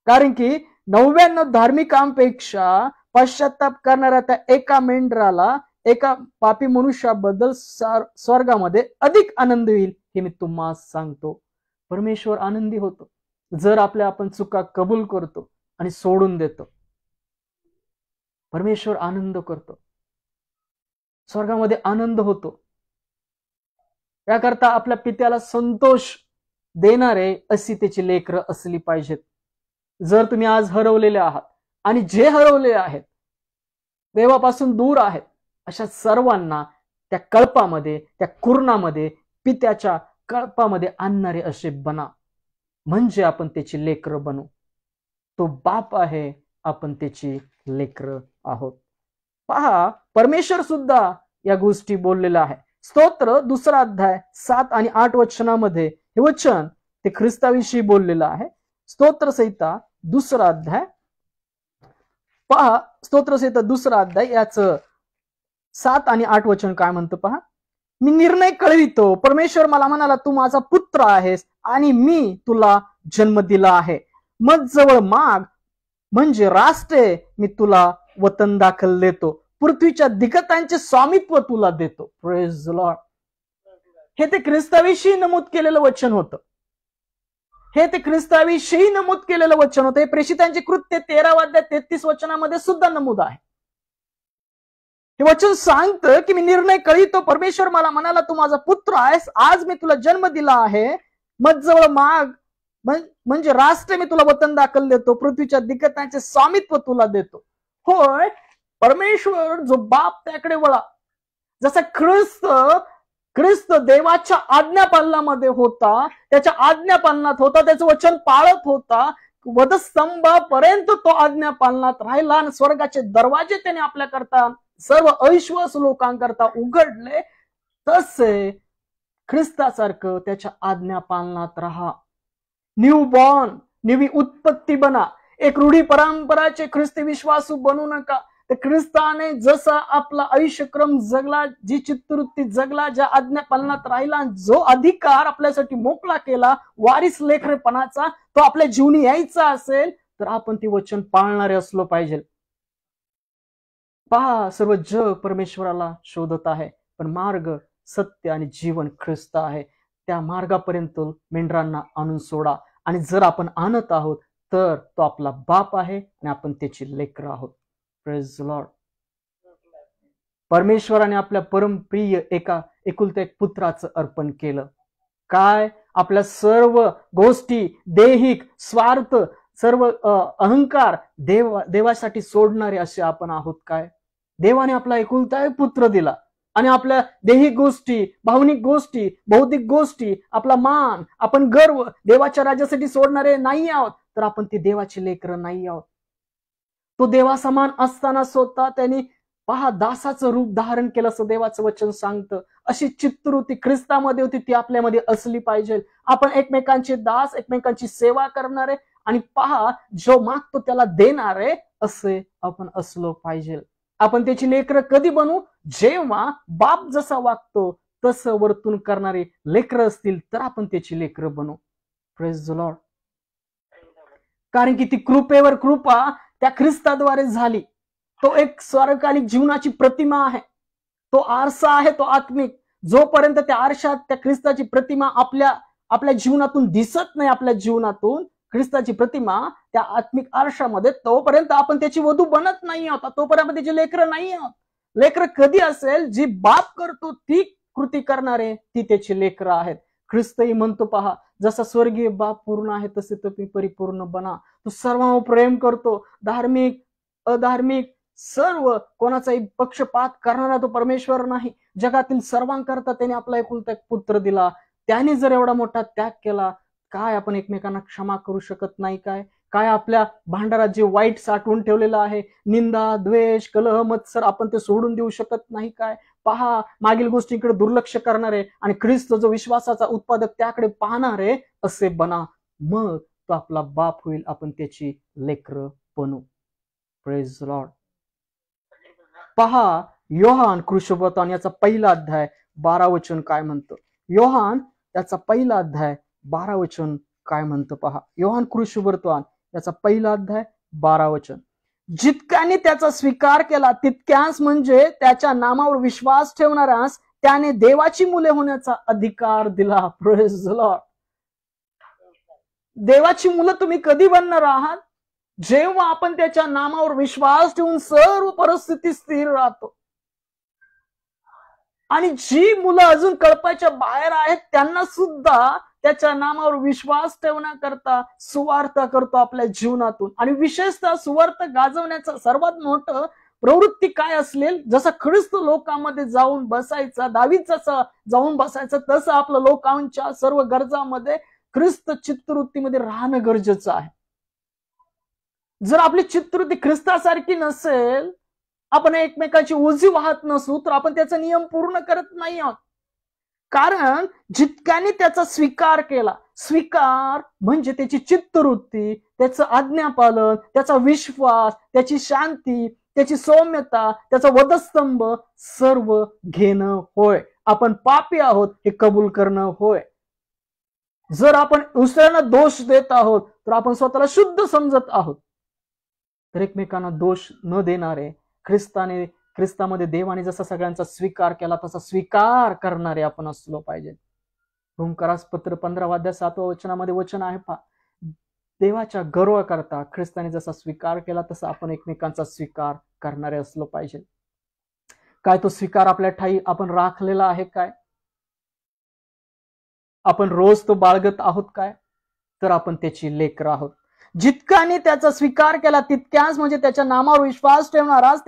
कारण की 99 धार्मिकांपेक्षा पश्चाताप करणाऱ्या त्या एका मेंढराला, एका पापी मनुष्याबद्दल स्वर्गामध्ये अधिक आनंद होईल, हे मी तुम्हाला सांगतो. परमेश्वर आनंदी होतो जर आपण चुका कबूल करतो आणि सोडून देतो. परमेश्वर आनंद करतो, स्वर्गामध्ये आनंद होतो. याकरता आपल्या पित्याला संतोष देणारे अशी त्याची लेकरं असली पाहिजेत. जर तुम्ही आज हरवलेले आहात आणि जे हरवले आहेत, देवापासून दूर आहेत, अशा सर्वांना त्या कळपामध्ये, त्या कुरणामध्ये, पित्याच्या कळपामध्ये आणणारे असे बना, म्हणजे आपण त्याची लेकरं बनू. तो बाप आहे, आपण त्याची लेकरं आहोत. पहा, परमेश्वर सुद्धा या गोष्टी बोललेला आहे. स्तोत्र 2 अध्याय 7 आणि 8 वचनामध्ये हे वचन ते ख्रिस्ताविषयी बोललेलं आहे. स्तोत्र संहिता 2 अध्याय, पहा स्तोत्र संहिता 2 अध्याय याचं 7 आणि 8 वचन काय म्हणतं पहा. मी निर्णय कळवितो, परमेश्वर मला म्हणाला, तू माझा पुत्र आहेस आणि मी तुला जन्म दिला आहे. मग जवळ माग म्हणजे राष्ट्रे मी तुला वतन दाखल देतो, पृथ्वीच्या दिगंतांचे स्वामित्व तुला देतो. Praise the Lord. हे ते ख्रिस्ताविषयी नमूद केलेलं वचन होतं. हे ते ख्रिस्ताविषयी नमूद केलेलं वचन होतं. हे प्रेषितांचे कृत्य 13 अध्याय 33 वचनामध्ये सुद्धा नमूद आहे. हे वचन सांगतं की मी निर्णय कळीतो, परमेश्वर मला म्हणाला तू माझा पुत्र आहेस, आज मी तुला जन्म दिला आहे, मजजवळ माग म्हणजे राष्ट्र मी तुला वतन दाखल देतो, पृथ्वीच्या दिग्गजांचे स्वामित्व तुला देतो. होय, परमेश्वर जो बाप त्याकडे वळा, जसा ख्रिस्त देवाच्या आज्ञापालनामध्ये होता, त्याच्या आज्ञापालनात होता, त्याचं वचन पाळत होता, वधस्तंभापर्यंत तो आज्ञापालनात राहिला आणि स्वर्गाचे दरवाजे त्याने आपल्या करता सर्व अविश्वास लोकांकरता उघडले. तसे ख्रिस्तासारखं त्याच्या आज्ञापालनात राहा. न्यू बॉर्न, नवी उत्पत्ती बना. एक रूढी परंपराचे ख्रिस्ती विश्वासू बनू नका. तर ख्रिस्ताने जसा आपला आयुष्यक्रम जगला, जी चित्तवृत्ती जगला, ज्या आज्ञापालनात राहिला, जो अधिकार आपल्यासाठी मोकळा केला वारिस लेकरेपणाचा, तो आपल्या जीवनी यायचा असेल तर आपण ती वचन पाळणारे असलो पाहिजे. पहा, सर्व जग परमेश्वराला शोधत आहे, पण मार्ग, सत्य आणि जीवन ख्रिस्त आहे. त्या मार्गापर्यंत मेंढरांना आणून सोडा. आणि जर आपण आणत आहोत तर तो आपला बाप आहे आणि आपण त्याची लेकरं आहोत. Praise the Lord. परमेश्वराने आपल्या परमप्रिय एकुलत्या एक पुत्राचं अर्पण केलं. काय? आपल्या सर्व गोष्टी, दैहिक स्वार्थ, सर्व अहंकार देवासाठी सोडणारे असे आपण आहोत. काय? देवाने आपला एकुलता एक पुत्र दिला आणि आपल्या दैहिक गोष्टी, भावनिक गोष्टी, बौद्धिक गोष्टी, आपला मान, आपण गर्व देवाच्या राज्यासाठी सोडणारे नाही आहोत, तर आपण ते देवाचे लेकरं नाही आहोत. तो देवासमान असताना स्वतः त्यांनी पहा दासाचं रूप धारण केलं असं देवाचं वचन सांगतं. अशी चित्तवृत्ती ख्रिस्तामध्ये होती, ती आपल्यामध्ये असली पाहिजे. आपण एकमेकांचे दास, एकमेकांची सेवा करणारे आणि पहा जो मागतो त्याला देणारे असे आपण असलो पाहिजे. आपण त्याची लेकरं कधी बनू? जेव्हा बाप जसा वागतो तसं वर्तन करणारे लेकरं असतील तर आपण त्याची लेकरं बनू. Praise the Lord. कारण की ती कृपेवर कृपा त्या ख्रिस्ताद्वारे झाली. तो एक सार्वकालिक जीवनाची प्रतिमा आहे, तो आरसा आहे, तो आत्मिक. जोपर्यंत त्या आरशात त्या ख्रिस्ताची प्रतिमा आपल्या जीवनातून दिसत नाही, आपल्या जीवनातून ख्रिस्ताची प्रतिमा त्या आत्मिक आरशामध्ये, तोपर्यंत आपण त्याची वधू बनत नाही आहोत, तोपर्यंत त्याची लेकरं नाही आहोत. लेकरं कधी असेल? जी बाप करतो ती कृती करणारे ती त्याची लेकरं आहेत. ख्रिस्तही म्हणतो पहा, जसा स्वर्गीय बाप पूर्ण आहे तसे तुम्ही परिपूर्ण बना. तो सर्वांवर प्रेम करतो. धार्मिक, अधार्मिक, सर्व कोणाचाही पक्षपात करणारा तो परमेश्वर नाही. जगातील सर्वांकरता त्याने आपला एकुलता एक पुत्र दिला. त्याने जर एवढा मोठा त्याग केला, काय आपण एकमेकांना क्षमा करू शकत नाही? काय आपल्या भांडारात जे वाईट साठवून ठेवलेलं आहे, निंदा, द्वेष, कलह, मत्सर, आपण ते सोडून देऊ शकत नाही? काय पहा, मागील गोष्टींकडे दुर्लक्ष करणारे आणि ख्रिस्त जो विश्वासाचा उत्पादक त्याकडे पाहणारे असे बना. मग तो आपला बाप होईल, आपण त्याची लेकरं बनू. Praise the Lord. पहा, योहान कृष्णवर्तमान याचा 1 अध्याय 12 वचन काय म्हणतं. योहान याचा 1 अध्याय 12 वचन काय म्हणतं पहा. योहान कृष्णवर्तमान याचा 1 अध्याय 12 वचन. जितक्याने त्याचा स्वीकार केला तितक्यास, म्हणजे त्याच्या नामावर विश्वास ठेवणाऱ्यास त्याने देवाची मुले होण्याचा अधिकार दिला. Praise the Lord. देवाची मुलं तुम्ही कधी बनणार आहात? जेव्हा आपण त्याच्या नामावर विश्वास ठेवून सर्व परिस्थिती स्थिर राहतो. आणि जी मुलं अजून कळपाच्या बाहेर आहेत त्यांना सुद्धा त्याच्या नामावर विश्वास ठेवण्याकरता सुवार्थ करतो आपल्या जीवनातून. आणि विशेषतः सुवार्थ गाजवण्याचं सर्वात मोठं प्रवृत्ती काय असेल? जसं ख्रिस्त लोकांमध्ये जाऊन बसायचा, दावीद जसं जाऊन बसायचं, तसं आपलं लोकांच्या सर्व गरजामध्ये ख्रिस्त चित्तवृत्तीमध्ये राहणं गरजेचं आहे. जर आपली चित्तवृत्ती ख्रिस्तासारखी नसेल, आपण एकमेकांची ओझी वाहत नसू, तर आपण त्याचा नियम पूर्ण करत नाही आहोत. कारण जितक्याने त्याचा स्वीकार केला, स्वीकार म्हणजे त्याची चित्तवृत्ती, त्याचं आज्ञापालन, त्याचा विश्वास, त्याची शांती, त्याची सौम्यता, त्याचा वधस्तंभ सर्व घेणं होय. आपण पापी आहोत हे कबूल करणं होय. जर आपण दुसऱ्यांना दोष देत आहोत तर आपण स्वतःला शुद्ध समजत आहोत. तर एकमेकांना दोष न देणारे, ख्रिस्तामध्ये देवाने जसा सगळ्यांचा स्वीकार केला तसा स्वीकार करणारे आपण असलो पाहिजे. रोमकरास पत्र 15 अध्याय 7 वचनामध्ये वचन आहे पहा, देवाच्या गर्व करता ख्रिस्ताने जसा स्वीकार केला तसा आपण एकमेकांचा स्वीकार करणारे असलो पाहिजे. काय तो स्वीकार आपल्या ठाई आपण राखलेला आहे काय? आपण रोज तो बाळगत आहोत काय? तर आपण त्याची लेकर आहोत. जितकाने त्याचा स्वीकार केला तितक्याच म्हणजे त्याच्या नामावर विश्वास ठेवणाराच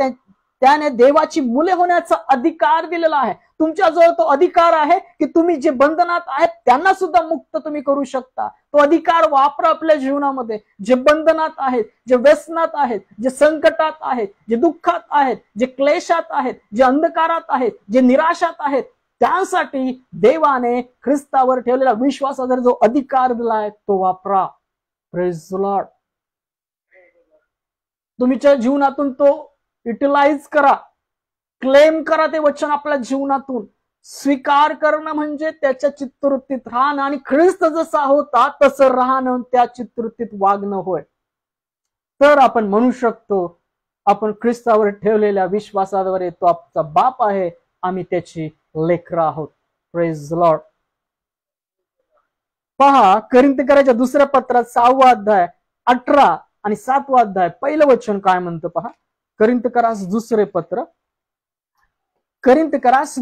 त्याने देवाची मुले होण्याचा अधिकार दिलेला आहे. तुमच्याजवळ तो अधिकार आहे की तुम्ही जे बंधनात आहेत त्यांना सुद्धा मुक्त तुम्ही करू शकता. तो अधिकार वापरा आपल्या जीवनामध्ये. जे बंधनात आहेत, जे व्यसनात आहेत, जे संकटात आहेत, जे दुःखात आहेत, जे क्लेशात आहेत, जे अंधकारात आहेत, जे निराशात आहेत, त्यासाठी देवाने ख्रिस्तावर ठेवलेला विश्वासाचा जो अधिकार दिलाय तो वापरा. Praise the Lord. तुमच्या जीवनातून तो युटिलाइज करा, क्लेम करा ते वचन आपल्या जीवनातून. स्वीकार करणं म्हणजे त्याच्या चित्तवृत्तीत राहणं आणि ख्रिस्त जसा होता तसं राहणं, त्या चित्तवृत्तीत वागणं होय. तर आपण म्हणू शकतो आपण ख्रिस्तावर ठेवलेल्या विश्वासाद्वारे तो आमचा बाप आहे, आम्ही त्याची लेकरं आहोत. Praise the Lord. पहा, कोरिन्थीकराच्या दुसऱ्या पत्रात 6 अध्याय 18 आणि 7 अध्याय पहिलं वचन काय म्हणतं पहा. कोरिन्थीकरास दुसरे पत्र, कोरिन्थीकरास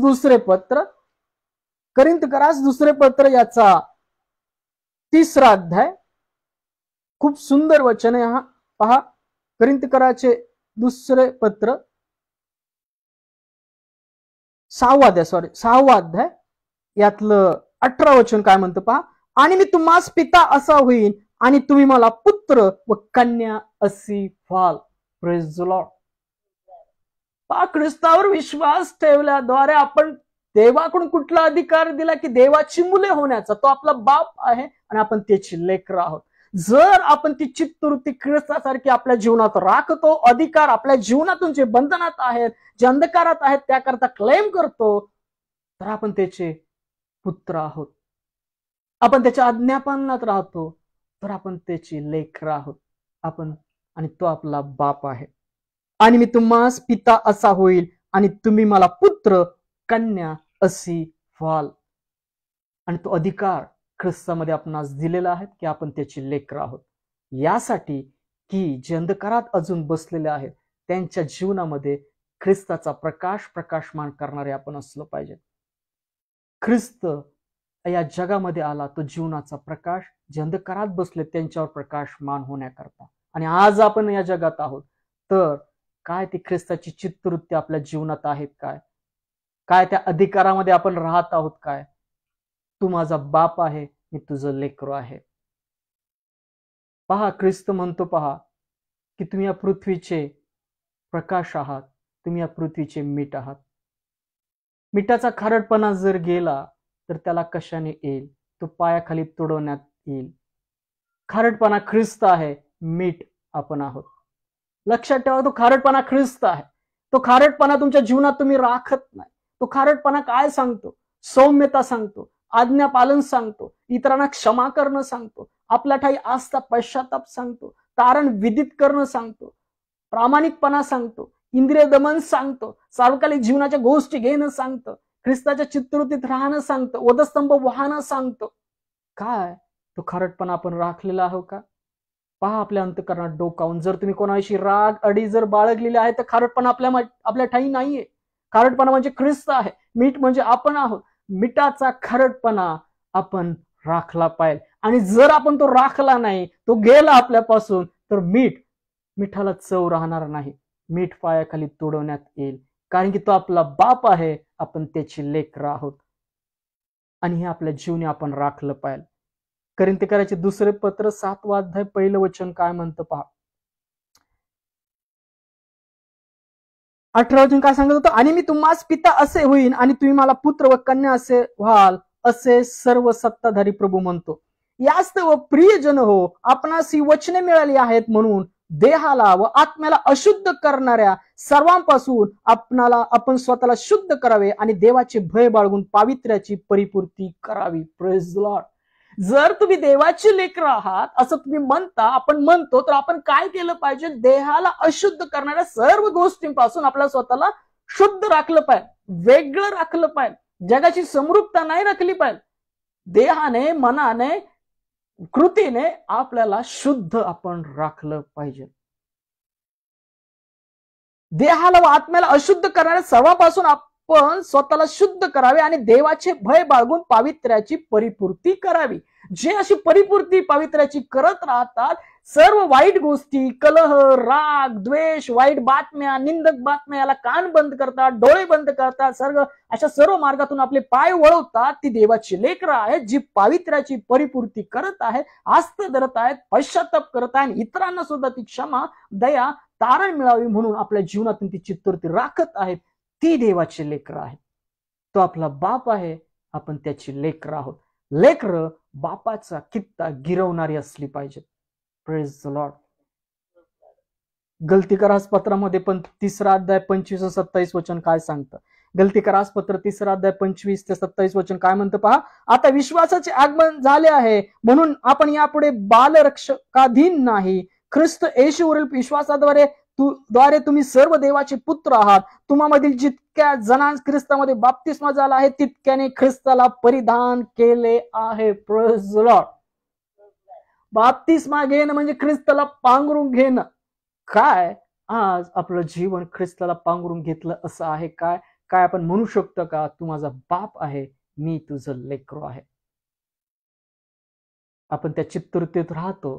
दुसरे पत्र याचा 3रा अध्याय. खूप सुंदर वचन आहे हा पहा. कोरिन्थीकराचे दुसरे पत्र 6 अध्याय यातलं 18 वचन काय म्हणतं पहा. आणि मी तुम्हास पिता असा होईन आणि तुम्ही मला पुत्र व कन्या अशी व्हाल. Praise the Lord. पहा, ख्रिस्तावर विश्वास ठेवल्याद्वारे आपण देवाकडून कुठला अधिकार दिला की देवाची मुले होण्याचा. तो आपला बाप आहे आणि आपण त्याची लेकरं आहोत. जर आपण ती चित्तवृत्ती ख्रिस्तासारखी आपल्या जीवनात राखतो, अधिकार आपल्या जीवनातून जे बंधनात आहेत, जे अंधकारात आहेत त्याकरता क्लेम करतो, तर आपण त्याचे पुत्र आहोत. आपण त्याच्या आज्ञापालनात राहतो, तर आपण त्याची लेकरं आहोत. आपण आणि तो आपला बाप आहे. आणि मी तुम्हास पिता असा होईल आणि तुम्ही मला पुत्र कन्या अशी व्हाल. आणि तो अधिकार ख्रिस्तामध्ये आपणास दिलेला आहे की आपण त्याची लेकरं आहोत. यासाठी की जे अंधकारात अजून बसलेले आहेत त्यांच्या जीवनामध्ये ख्रिस्ताचा प्रकाशमान करणारे आपण असलो पाहिजे. ख्रिस्त या जगामध्ये आला तो जीवनाचा प्रकाश, जे अंधकारात बसले त्यांच्यावर प्रकाशमान होण्याकरता. आणि आज आपण या जगात आहोत, तर काय ती ख्रिस्ताची चित्तवृत्ती आपल्या जीवनात आहेत काय? काय त्या अधिकारामध्ये आपण राहत आहोत काय? तू माझा बाप आहे, मी तुझं लेकरू आहे. पहा, ख्रिस्त म्हणतो पहा की तुम्ही या पृथ्वीचे प्रकाश आहात, तुम्ही या पृथ्वीचे मीठ आहात. मिठाचा खारटपणा जर गेला तर त्याला कशाने येईल? तो पायाखाली तुडवण्यात येईल. खारटपणा ख्रिस्त आहे, मीठ आपण आहोत. लक्षात ठेवा, तो खारटपणा ख्रिस्त आहे. तो खारटपणा तुमच्या जीवनात तुम्ही राखत नाही. तो खारटपणा काय सांगतो? सौम्यता सांगतो, आज्ञापालन सांगतो, इतरांना क्षमा करणं सांगतो, आपल्या ठाई आस्था पश्चाताप सांगतो, तारण विदित करणं सांगतो, प्रामाणिकपणा सांगतो, इंद्रिय दमन सांगतो, सार्वकालिक जीवनाच्या गोष्टी घेणं सांगतं, ख्रिस्ताच्या चित्तवृत्तीत राहणं सांगतं, वधस्तंभ वाहणं सांगतं. काय तो खारटपणा आपण राखलेला आहो का? पहा, आपल्या अंतःकरणात डोकावून जर तुम्ही कोणाशी राग अडी जर बाळगलेले आहे तर खारटपणा आपल्या ठाई नाहीये. खारटपणा म्हणजे ख्रिस्त आहे, मीठ म्हणजे आपण आहोत. मिठाचा खारटपणा आपण राखला पाहिजे. आणि जर आपण तो राखला नाही, तो गेला आपल्यापासून, तर मिठाला चव राहणार नाही. मीठ पायाखाली तुडवण्यात येईल, कारण की तो आपला बाप आहे, आपण त्याची लेकरं आहोत. आणि हे आपल्या जीवनी आपण राखलं पाहिजे. कोरिन्थीकराचे दुसरे पत्र 7 अध्याय पहिलं वचन काय म्हणतं पहा. 18 वचन काय सांगत होतं? आणि मी तुम्हास पिता असे होईन आणि तुम्ही मला पुत्र व कन्या असे व्हाल, असे सर्व सत्ताधारी प्रभू म्हणतो. यास्त व प्रियजन हो, आपणास ही वचने मिळाली आहेत म्हणून देहाला व आत्म्याला अशुद्ध करणाऱ्या सर्वांपासून आपण स्वतःला शुद्ध करावे आणि देवाचे भय बाळगून पावित्र्याची परिपूर्ती करावी. Praise the Lord. जर तुम्ही देवाची लेकरं आहात असं तुम्ही म्हणता, आपण म्हणतो, तर आपण काय केलं पाहिजे? देहाला अशुद्ध करणाऱ्या सर्व गोष्टींपासून आपल्याला स्वतःला शुद्ध राखलं पाहिजे, वेगळं राखलं पाहिजे, जगाची समरूपता नाही राखली पाहिजे. देहाने, मनाने, कृतीने आपल्याला शुद्ध आपण राखलं पाहिजे. देहाला व आत्म्याला अशुद्ध करणाऱ्या सर्वांपासून आपण स्वतःला शुद्ध करावे आणि देवाचे भय बाळगून पावित्र्याची परिपूर्ती करावी. जे अशी परिपूर्ती पावित्र्याची करत राहतात, सर्व वाईट गोष्टी, कलह, राग, द्वेष, वाईट बातम्या, निंदक बातम्या याला कान बंद करतात, डोळे बंद करतात, अशा सर्व मार्गातून आपले पाय वळवतात, ती देवाची लेकरं आहेत जी पावित्र्याची परिपूर्ती करत आहेत, आस्त धरत आहेत, पश्चाताप करत आहेत, इतरांना सुद्धा ती क्षमा, दया, तारण मिळावी म्हणून आपल्या जीवनातून ती चित्तवृत्ती राखत आहेत. ती देवाची लेकरं आहेत. तो आपला बाप आहे, आपण त्याची लेकरं आहोत. लेकरं बापाचा कित्ता गिरवणारी असली पाहिजेत. Praise the Lord. गलतीकारास पत्रामध्ये पण 3 अध्याय 25 आणि 27 वचन काय सांगतं? गलतीकारास पत्र 3 अध्याय 25 ते 27 वचन काय म्हणतं पहा. आता विश्वासाचे आगमन झाले आहे म्हणून आपण यापुढे बालरक्षकाधीन नाही, ख्रिस्त येशूवरील विश्वासाद्वारे तुम्ही सर्व देवाचे पुत्र आहात. तुम्हामधील जितक्या जणांस ख्रिस्तामध्ये बाप्तिस्मा झाला आहे तितक्याने ख्रिस्ताला परिधान केले आहे. Praise the Lord. बाप्तिस्मा घेणं म्हणजे ख्रिस्ताला पांघरून घेणं. काय आज आपलं जीवन ख्रिस्ताला पांघरून घेतलं असं आहे काय? काय आपण म्हणू शकतो का, तू माझा बाप आहे, मी तुझं लेकरू आहे? आपण त्या चित्तवृत्तीत राहतो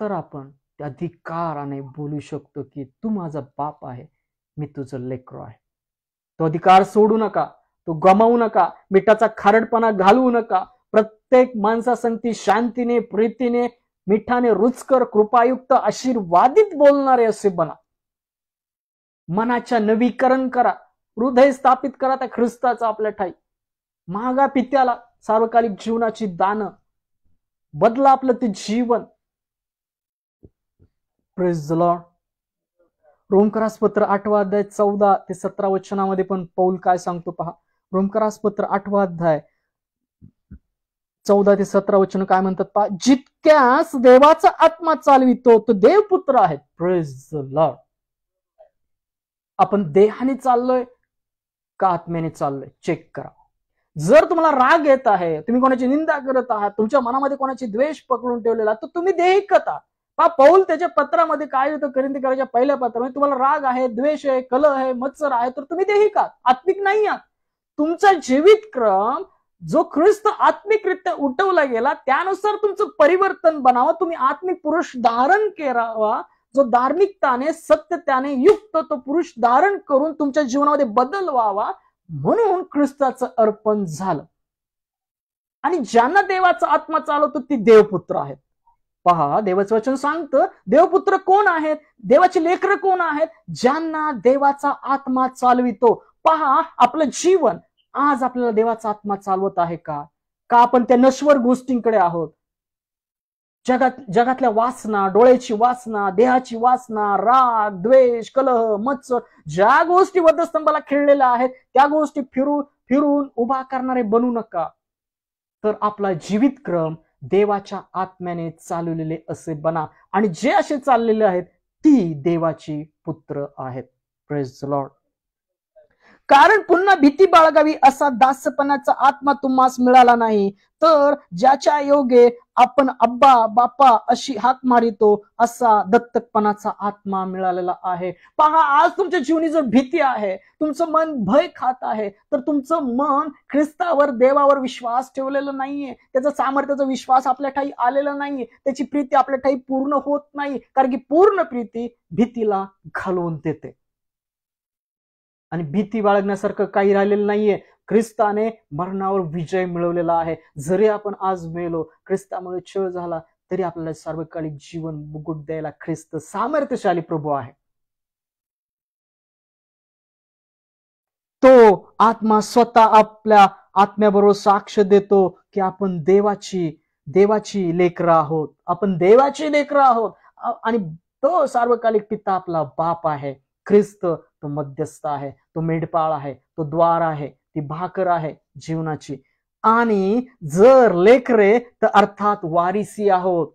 तर आपण त्या अधिकाराने बोलू शकतो की तू माझा बाप आहे, मी तुझं लेकरू आहे. तो अधिकार सोडू नका, तो गमावू नका, मिठाचा खारटपणा घालवू नका. प्रत्येक माणसासंगती शांतीने, प्रीतीने, मिठाने, रुचकर, कृपायुक्त, आशीर्वादित बोलणारे असे बना. मनाच्या नवीकरण करा, हृदय स्थापित करा त्या ख्रिस्ताचा आपल्या ठाई. महागा पित्याला सार्वकालिक जीवनाची दान, बदला आपलं ते जीवन. Praise the lord. रोमकरास पत्र 8 अध्याय 14 ते 17 वचनामध्ये पण पौल काय सांगतो पहा. रोमकरास पत्र 8 अध्याय 14 ते 17 वचन काय म्हणतात पहा. जितक्यास देवाचा आत्मा चालवितो तो देवपुत्र आहे. Praise the Lord. आपण देहाने चाललोय का आत्म्याने चाललोय चेक करा. जर तुम्हाला राग येत आहे, तुम्ही कोणाची निंदा करत आहात, तुमच्या मनामध्ये कोणाची द्वेष पकडून ठेवलेला, तर तुम्ही देहिकत आहात. पौल त्याच्या पत्रामध्ये काय होतं, कोरिंथीकराच्या पहिल्या पत्रामध्ये, तुम्हाला राग आहे, द्वेष आहे, कलह आहे, मत्सर आहे, तर तुम्ही देहिक आहात, आत्मिक नाही आहात. तुमचा जीवित क्रम जो ख्रिस्त आत्मिकरित्या उठवला गेला त्यानुसार तुमचं परिवर्तन बनावं. तुम्ही आत्मिक पुरुष धारण करावा, जो धार्मिकताने, सत्यतेने युक्त तो पुरुष धारण करून तुमच्या जीवनामध्ये बदल व्हावा म्हणून ख्रिस्ताचं अर्पण झालं. आणि ज्यांना देवाचा आत्मा चालवतो ती देवपुत्र आहेत. पहा, देवाचं वचन सांगतं देवपुत्र कोण आहेत, देवाचे लेकरं कोण आहेत? ज्यांना देवाचा आत्मा चालवितो. पहा, आपलं जीवन आज आपल्याला देवाचा आत्मा चालवत आहे का? का आपण त्या नश्वर गोष्टींकडे आहोत? जगातल्या वासना, डोळ्याची वासना, देहाची वासना, राग, द्वेष, कलह, मत्सर, ज्या गोष्टी वधस्तंभाला खेळलेल्या आहेत त्या गोष्टी फिरून उभा करणारे बनू नका. तर आपला जीवित क्रम देवाच्या आत्म्याने चालवलेले असे बना. आणि जे असे चाललेले आहेत ती देवाची पुत्र आहेत. Praise the Lord. कारण पुन्हा भीती बाळगावी असा दासपणाचा आत्मा तुम्हास मिळाला नाही, तर ज्याच्या योगे आपण अब्बा बापा अशी हाक मारितो असा दत्तकपणाचा आत्मा मिळालेला आहे. पहा, आज तुमच्या जीवनी जर भीती आहे, तुमचं मन भय खात आहे, तर तुमचं मन ख्रिस्तावर, देवावर विश्वास ठेवलेला नाहीये. त्याचा सामर्थ्याचा विश्वास आपल्या ठाई आलेला नाहीये. त्याची प्रीती आपल्या ठाई पूर्ण होत नाही, कारण की पूर्ण प्रीती भीतीला घालवून देते. आणि भीती बाळगण्यासारखं काही राहिलेलं नाहीये. ख्रिस्ताने मरणावर विजय मिळवलेला आहे. जरी आपण आज मेलो, ख्रिस्तामुळे छळ झाला, तरी आपल्याला सार्वकालिक जीवन मुकुट द्यायला ख्रिस्त सामर्थ्यशाली प्रभू आहे. तो आत्मा स्वतः आपल्या आत्म्याबरोबर साक्ष देतो की आपण देवाची लेकरं आहोत, आपण देवाची लेकरं आहोत. आणि तो सार्वकालिक पिता आपला बाप आहे. ख्रिस्त तो मध्यस्थ आहे, तो मेंढपाळ आहे, तो द्वार आहे, ती भाकर आहे जीवनाची. आणि जर लेकरे तर अर्थात वारिसी आहोत.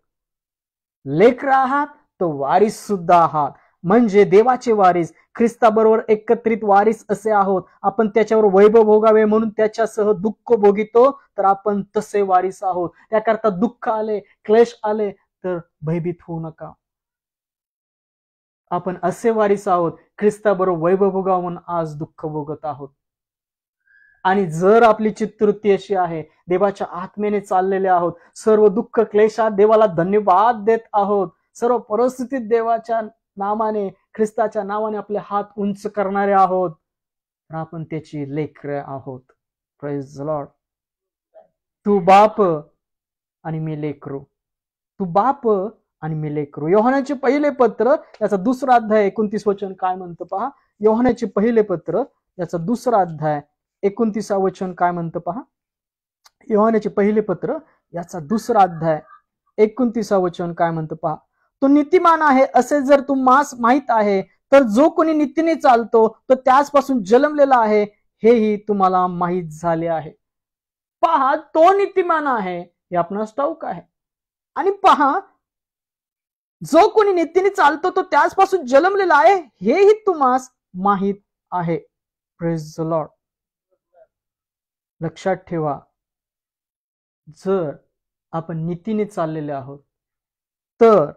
लेकरं आहात तो वारीस सुद्धा आहात. म्हणजे देवाचे वारीस, ख्रिस्ताबरोबर एकत्रित वारीस असे आहोत. आपण त्याच्यावर वैभव भोगावे म्हणून त्याच्यासह दुःख भोगितो, तर आपण तसे वारीस आहोत. त्याकरता दुःख आले, क्लेश आले तर भयभीत होऊ नका. आपण असे वारीस आहोत, ख्रिस्ताबरोबर वैभव भोगावं म्हणून आज दुःख भोगत आहोत. आणि जर आपली चित्तवृत्ती अशी आहे, देवाच्या आत्मेने चाललेले आहोत, सर्व दुःख क्लेशात देवाला धन्यवाद देत आहोत, सर्व परिस्थितीत देवाच्या नामाने, ख्रिस्ताच्या नावाने आपले हात उंच करणारे आहोत, तर आपण त्याची लेकरं आहोत. Praise the Lord. तू बाप आणि मी लेकरू, तू बाप आणि मी लेकरू. योहानाचे पहिले पत्र याचा दुसरा अध्याय 29 वचन काय म्हणतं पहा. योहानाचे पहिले पत्र याचा दुसरा अध्याय 29 वचन काय म्हणतं पहा. योहानाचे पहिले पत्र याचा दुसरा अध्याय 29 वचन काय म्हणतं पहा. तो नीतिमान आहे असे जर तुम्हास माहित आहे, तर जो कोणी नीतीने चालतो तो त्याचपासून जन्मलेला आहे, हेही तुम्हाला माहित झाले आहे. पहा, तो नीतिमान आहे हे आपणास ठाऊक आहे. आणि पहा, जो कोणी नीतीने चालतो तो त्याचपासून जन्मलेला आहे, हेही तुम्हास माहित आहे. Praise the Lord. लक्षात ठेवा, जर आपण नीतीने चाललेले आहोत तर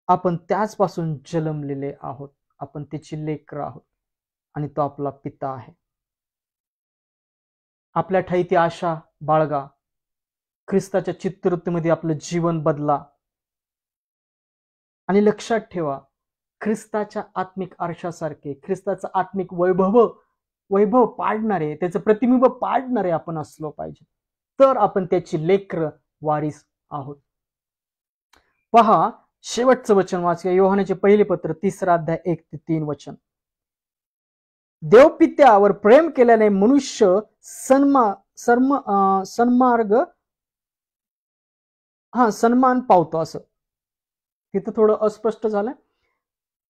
आपण त्याचपासून जन्मलेले आहोत, आपण त्याची लेकर आहोत आणि तो आपला पिता आहे. आपल्या ठाई ती आशा बाळगा, ख्रिस्ताच्या चित्तवृत्तीमध्ये आपलं जीवन बदला. आणि लक्षात ठेवा, ख्रिस्ताच्या आत्मिक आरशासारखे, ख्रिस्ताचं आत्मिक वैभव पाडणारे, त्याचं प्रतिबिंब पाडणारे आपण असलो पाहिजे, तर आपण त्याची लेकर वारीस आहोत. पहा, शेवटचं वचन वाचूया. योहानाचे पहिले पत्र 3 अध्याय 1 ते 3 वचन. देवपित्यावर प्रेम केल्याने मनुष्य सन्मान पावतो. असं तिथं थोडं अस्पष्ट झालंय.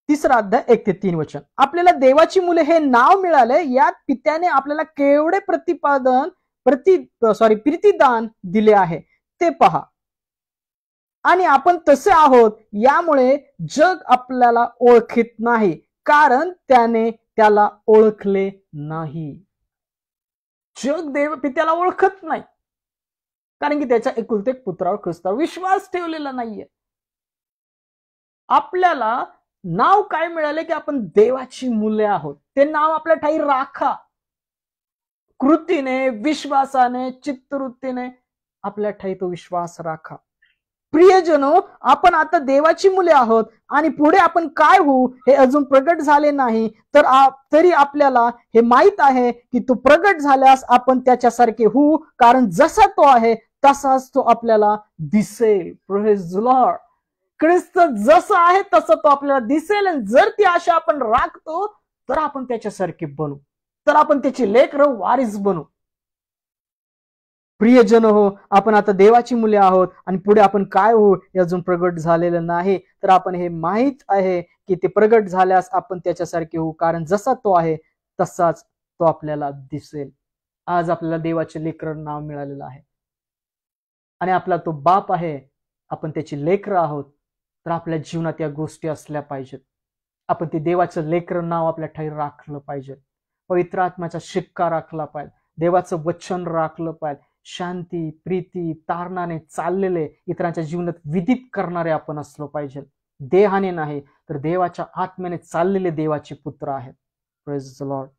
3 अध्याय 1 ते 3 वचन. आपल्याला देवाची मुले हे नाव मिळाले, यात पित्याने आपल्याला केवढे प्रीतिदान दिले आहे ते पहा. आणि आपण तसे आहोत, यामुळे जग आपल्याला ओळखीत नाही, कारण त्याने त्याला ओळखले नाही. जग देव पित्याला ओळखत नाही, कारण की त्याच्या एकुलते एक पुत्रावर ख्रिस्तावर विश्वास ठेवलेला नाहीये. आपल्याला नाव काय मिळाले की आपण देवाची मुले आहोत. ते नाव आपल्या ठाई राखा. कृतीने, विश्वासाने, चित्तवृत्तीने आपल्या ठाई तो विश्वास राखा. प्रियजनो, आपण आता देवाची मुले आहोत आणि पुढे आपण काय होऊ हे अजून प्रगट झाले नाही, तरी आपल्याला हे माहित आहे की तो प्रगट झाल्यास आपण त्याच्यासारखे होऊ, कारण जसा तो आहे तसाच तो आपल्याला दिसेल. Praise the Lord. ख्रिस्त जसा आहे तसा तो आपल्याला दिसेल. आणि जर ती आशा आपण राखतो तर आपण त्याच्यासारखे बनू, तर आपण त्याची लेकर वारीस बनू. प्रियजन हो, आपण आता देवाची मुले आहोत आणि पुढे आपण काय होऊ हे अजून प्रगट झालेलं नाही, तर आपण हे माहित आहे की ते प्रगट झाल्यास आपण त्याच्यासारखे होऊ, कारण जसा तो आहे तसाच तो आपल्याला दिसेल. आज आपल्याला देवाचे लेकर नाव मिळालेलं आहे आणि आपला तो बाप आहे, आपण त्याची लेकर आहोत, तर आपल्या जीवनात या गोष्टी असल्या पाहिजेत. आपण ते देवाचं लेकर नाव आपल्या ठाई राखलं पाहिजे, पवित्र आत्म्याचा शिक्का राखला पाहिजे, देवाचं वचन राखलं पाहिजे. शांती, प्रीती, तारणाने चाललेले, इतरांच्या जीवनात विदित करणारे आपण असलो पाहिजे. देहाने नाही, तर देवाच्या आत्म्याने चाललेले देवाचे पुत्र आहेत. Praise the Lord.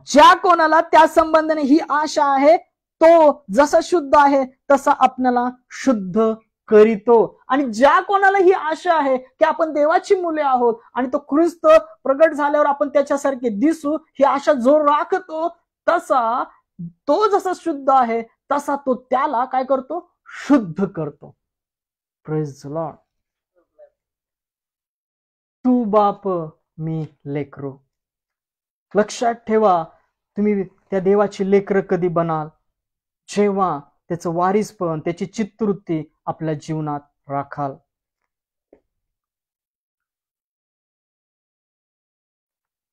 ज्या कोणाला त्या संबंधाने ही आशा आहे, तो जसा शुद्ध आहे तसा आपल्याला शुद्ध करीतो. आणि ज्या कोणाला ही आशा आहे की आपण देवाची मुले आहोत आणि तो ख्रिस्त प्रगट झाल्यावर आपण त्याच्यासारखे दिसू, ही आशा जो राखतो, तसा तो जसा शुद्ध आहे तसा तो त्याला काय करतो, शुद्ध करतो. Praise the Lord. तू बाप मी लेकरो. लक्षात ठेवा, तुम्ही त्या देवाची लेकर कधी बनाल, जेव्हा त्याचं वारीसपण, त्याची चित्तवृत्ती आपल्या जीवनात राखाल.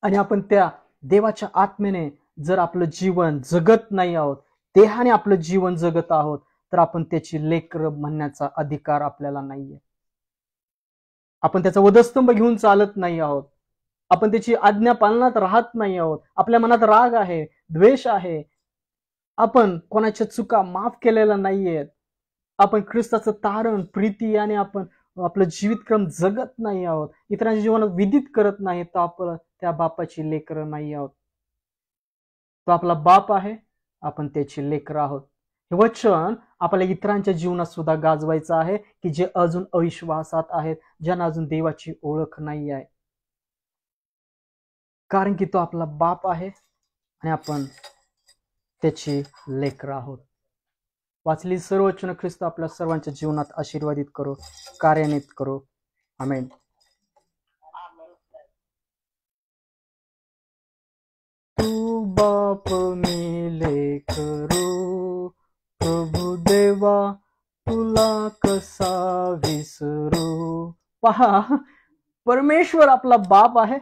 आणि आपण त्या देवाच्या आत्मेने जर आपलं जीवन जगत नाही आहोत, देहाने आपलं जीवन जगत आहोत, तर आपण त्याची लेकर म्हणण्याचा अधिकार आपल्याला नाहीये. आपण त्याचा वधस्तंभ घेऊन चालत नाही आहोत. आपण त्याची आज्ञा पालनात राहत नाही आहोत. आपल्या मनात राग आहे, द्वेष आहे. आपण कोणाच्या चुका माफ केलेल्या नाहीयेत. आपण ख्रिस्ताचं तारण, प्रीती आणि आपण आपलं जीवितक्रम जगत नाही आहोत. इतरांच्या जीवनात विदित करत नाही, तर आपण त्या बापाची लेकरं नाही आहोत. तो आपला बाप आहे, आपण त्याची लेकरं आहोत. हे वचन आपल्याला इतरांच्या जीवनात सुद्धा गाजवायचं आहे, की जे अजून अविश्वासात आहेत, ज्यांना अजून देवाची ओळख नाही आहे. कारण की तो आपला बाप आहे आणि आपण त्याची लेकरं आहोत. वाचली सर्व वचन ख्रिस्त आपल्या सर्वांच्या जीवनात आशीर्वादित करो, कार्यान्वित करो. आमेन. तू बाप मी लेकरू, प्रभु देवा तुला कसा विसरू. पहा, परमेश्वर आपला बाप आहे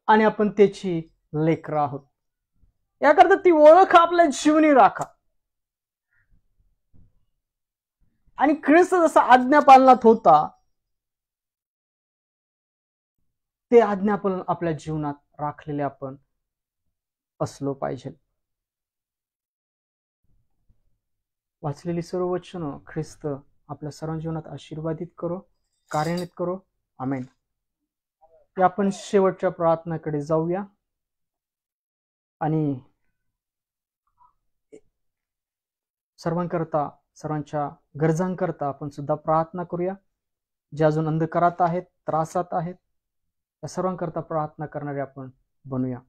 आणि आपण त्याची लेकरं आहोत. याकरता ती ओळख आपल्या जीवनी राखा. आणि ख्रिस्त जसा आज्ञापालनात होता, ते आज्ञापालन आपल्या जीवनात राखलेले आपण असलो पाहिजे. वाचलेली सर्व वचन ख्रिस्त आपल्या सर्व जीवनात आशीर्वादित करो, कार्यान्वित करो. आमेन. आपण शेवटच्या प्रार्थनेकडे जाऊया आणि सर्वांकरता, सर्वांच्या गरजांकरता आपण सुद्धा प्रार्थना करूया. जे अजून अंधकारात आहेत, त्रासात आहेत, त्या सर्वांकरता प्रार्थना करणारे आपण बनूया.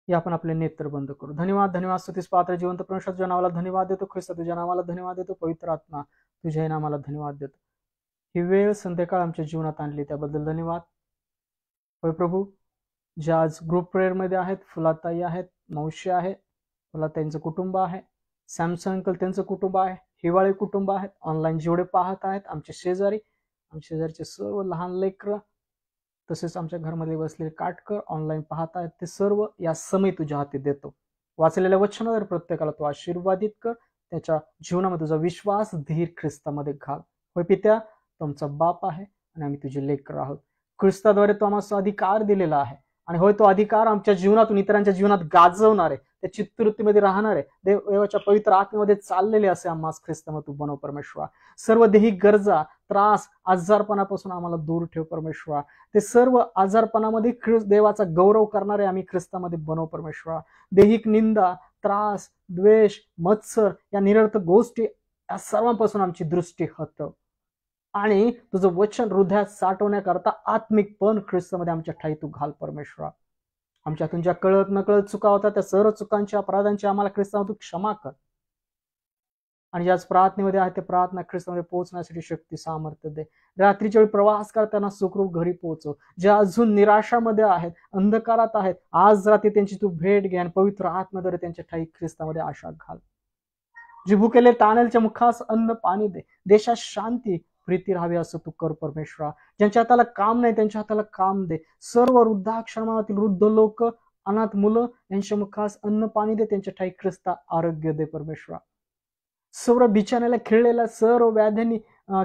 या आपण आपले नेत्र बंद करू. धन्यवाद, धन्यवाद. स्तुतीस पात्र जिवंत परमेश्वर तुझ्या नावाला धन्यवाद देतो. ख्रिस्त तुझ्या नावाला धन्यवाद देतो. पवित्र आत्मा तुझ्या नावाला धन्यवाद देतो. ही वेळ संध्याकाळ आमच्या जीवनात आणली त्याबद्दल धन्यवाद. होय प्रभू, जे आज ग्रुप प्रेयर मध्ये आहेत, फुलाताई आहेत, मावशी आहे, फुलाताईंचं कुटुंब आहे, सॅमसन अंकल त्यांचं कुटुंब आहे, हिवाळी कुटुंब आहेत, ऑनलाईन जेवढे पाहत आहेत, आमचे शेजारी, आमच्या शेजारचे सर्व लहान लेकरं, तसेच आमच्या घरामध्ये बसलेले काटकर ऑनलाईन पाहत आहेत, ते सर्व या समय तुझ्या हाती देतो. वाचलेल्या वचनावर प्रत्येकाला तू आशीर्वादित कर. त्याच्या जीवनामध्ये तुझा विश्वास धीर ख्रिस्तामध्ये घाल. होय पित्या, तुमचा बाप आहे आणि आम्ही तुझे लेकरं आहोत. ख्रिस्ताद्वारे तो आम्हाला अधिकार दिलेला आहे आणि होय तो अधिकार आमच्या जीवनातून इतरांच्या जीवनात गाजवणार आहे, त्या चित्तवृत्तीमध्ये राहणार आहे. देवाच्या पवित्र आत्म्यामध्ये चाललेले असे आम्हाला ख्रिस्तामध्ये तू बनव परमेश्वर. सर्व दैहिक गरजा, त्रास, आजारपणापासून आम्हाला दूर ठेव परमेश्वर. ते सर्व आजारपणामध्ये देवाचा गौरव करणारे आम्ही ख्रिस्तामध्ये बनव परमेश्वर. दैहिक निंदा, त्रास, द्वेष, मत्सर या निरर्थक गोष्टी या सर्वांपासून आमची दृष्टी हटव आणि तुझं वचन हृदयात साठवण्याकरता आत्मिक पण ख्रिस्तामध्ये आमच्या ठाई तू घाल परमेश्वर. आमच्यातून ज्या कळत नकळत चुका होतात त्या सर्व चुकांच्या, अपराधांची आम्हाला ख्रिस्तामध्ये क्षमा कर आणि ज्याच प्रार्थनेमध्ये आहे ते प्रार्थना ख्रिस्तामध्ये पोहोचण्यासाठी शक्ती, सामर्थ्य दे. रात्रीच्या वेळी प्रवास करताना सुखरूप घरी पोहोचव. ज्या अजून निराशामध्ये आहेत, अंधकारात आहेत, आज रात्री त्यांची तू भेट घे आणि पवित्र आत्म्याद्वारे त्यांच्या ठाई ख्रिस्तामध्ये आशा घाल. जे भुकेले ताणेलच्या मुखास अन्न पाणी दे. देशात शांती, प्रीती राहावी असं तू कर परमेश्वर. ज्यांच्या हाताला काम नाही त्यांच्या हाताला काम दे. सर्व वृद्धाश्रमातील वृद्ध लोक, अनाथ मुलं यांच्या मुखास अन्न पाणी दे. त्यांच्या ठाई ख्रिस्ता आरोग्य दे परमेश्वर. सर्व बिछाण्याला खिळलेल्या, सर्व व्याध्यांनी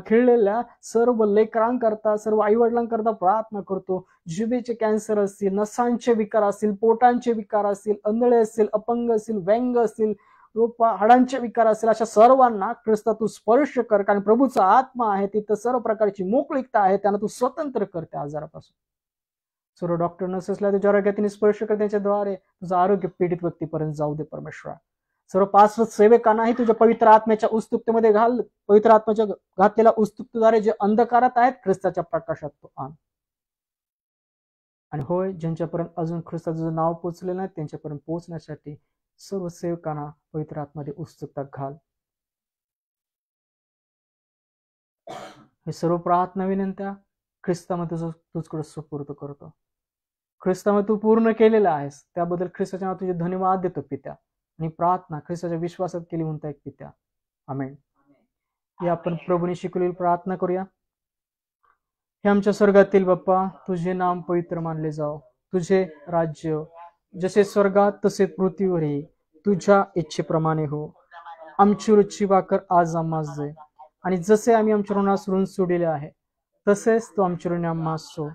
खिळलेल्या सर्व लेकरांकरता, सर्व आई वडिलांकरता प्रार्थना करतो. जिभेचे कॅन्सर असतील, नसांचे विकार असतील, पोटांचे विकार असतील, आंधळे असतील, अपंग असतील, व्यंग असतील, हाडांचे विकार असेल, अशा सर्वांना ख्रिस्ता तू स्पर्श कर. कारण प्रभूचा आत्मा आहे, तिथं सर्व प्रकारची मोकळीकता आहे, त्यांना तू स्वतंत्र कर त्या आजारापासून. सर्व डॉक्टर नर्सेसला तुझ्या आरोग्याने स्पर्श कर. त्यांच्याद्वारे तुझं आरोग्य पीडित व्यक्तीपर्यंत जाऊ दे परमेश्वर. सर्व पार्श्व सेवकांनाही तुझ्या पवित्र आत्म्याच्या उत्सुकतेमध्ये घाल. पवित्र आत्म्याच्या घातलेल्या उत्सुकतेद्वारे जे अंधकारात आहेत ख्रिस्ताच्या प्रकाशात तो आण. आणि होय, ज्यांच्यापर्यंत अजून ख्रिस्ताचं नाव पोचलेलं नाही त्यांच्यापर्यंत पोहोचण्यासाठी सर्व सेवकांना पवित्र आत्म्यामध्ये उत्सुकता घाल. हे सर्व प्रार्थना विनंत्या ख्रिस्तामध्ये तुझकडे सुपूर्द करतो. ख्रिस्तामध्ये तू पूर्ण केलेला आहेस त्याबद्दल ख्रिस्ताच्या नावात तुझे धन्यवाद देतो पित्या. आणि प्रार्थना ख्रिस्ताच्या विश्वासात केली म्हणता एक पित्या. आमेन. ही आपण प्रभूने शिकवलेली प्रार्थना करूया. हे आमच्या स्वर्गातील बाप्पा, तुझे नाम पवित्र मानले जाओ. तुझे राज्य जसे स्वर्गात तसे पृथ्वीवरही तुझ्या इच्छेप्रमाणे हो. आमची रोजची भाकर आज आम्हास दे आणि जसे आम्ही आमच्या ऋणास ऋण सोडिले आहे तसेच तू आमच्या ऋणी आम्हास सोड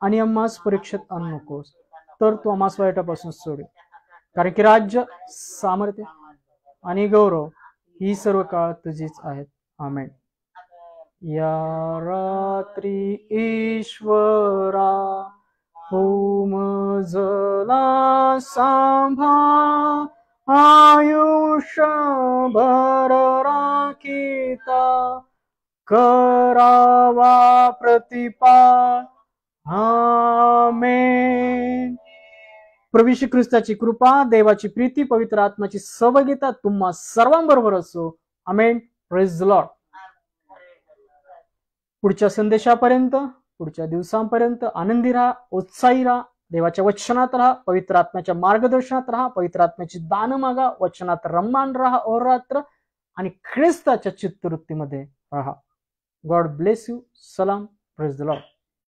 आणि आम्हास परीक्षेत आणू नकोस तर तू आम्हास वाईटापासून सोड. कारण की राज्य, सामर्थ्य आणि गौरव ही सर्व काळ तुझीच आहेत. आमेन. या रात्री ईश्वरा उमजला सांभाळ आयुष्यभर राखीता करावा प्रतिपाल. आमेन. प्रभू येशू ख्रिस्ताची कृपा, देवाची प्रीती, पवित्र आत्म्याची सहभागिता तुम्हा सर्वांबरोबर असो. आमेन. Praise the lord. पुढच्या संदेशापर्यंत, पुढच्या दिवसांपर्यंत आनंदी राहा, उत्साही राहा, देवाच्या वचनात राहा, पवित्र आत्म्याच्या मार्गदर्शनात राहा, पवित्र आत्म्याची दान मागा, वचनात रममान राहा अहोरात्र आणि ख्रिस्ताच्या चित्तवृत्तीमध्ये राहा. God bless you. सलाम. Praise the Lord.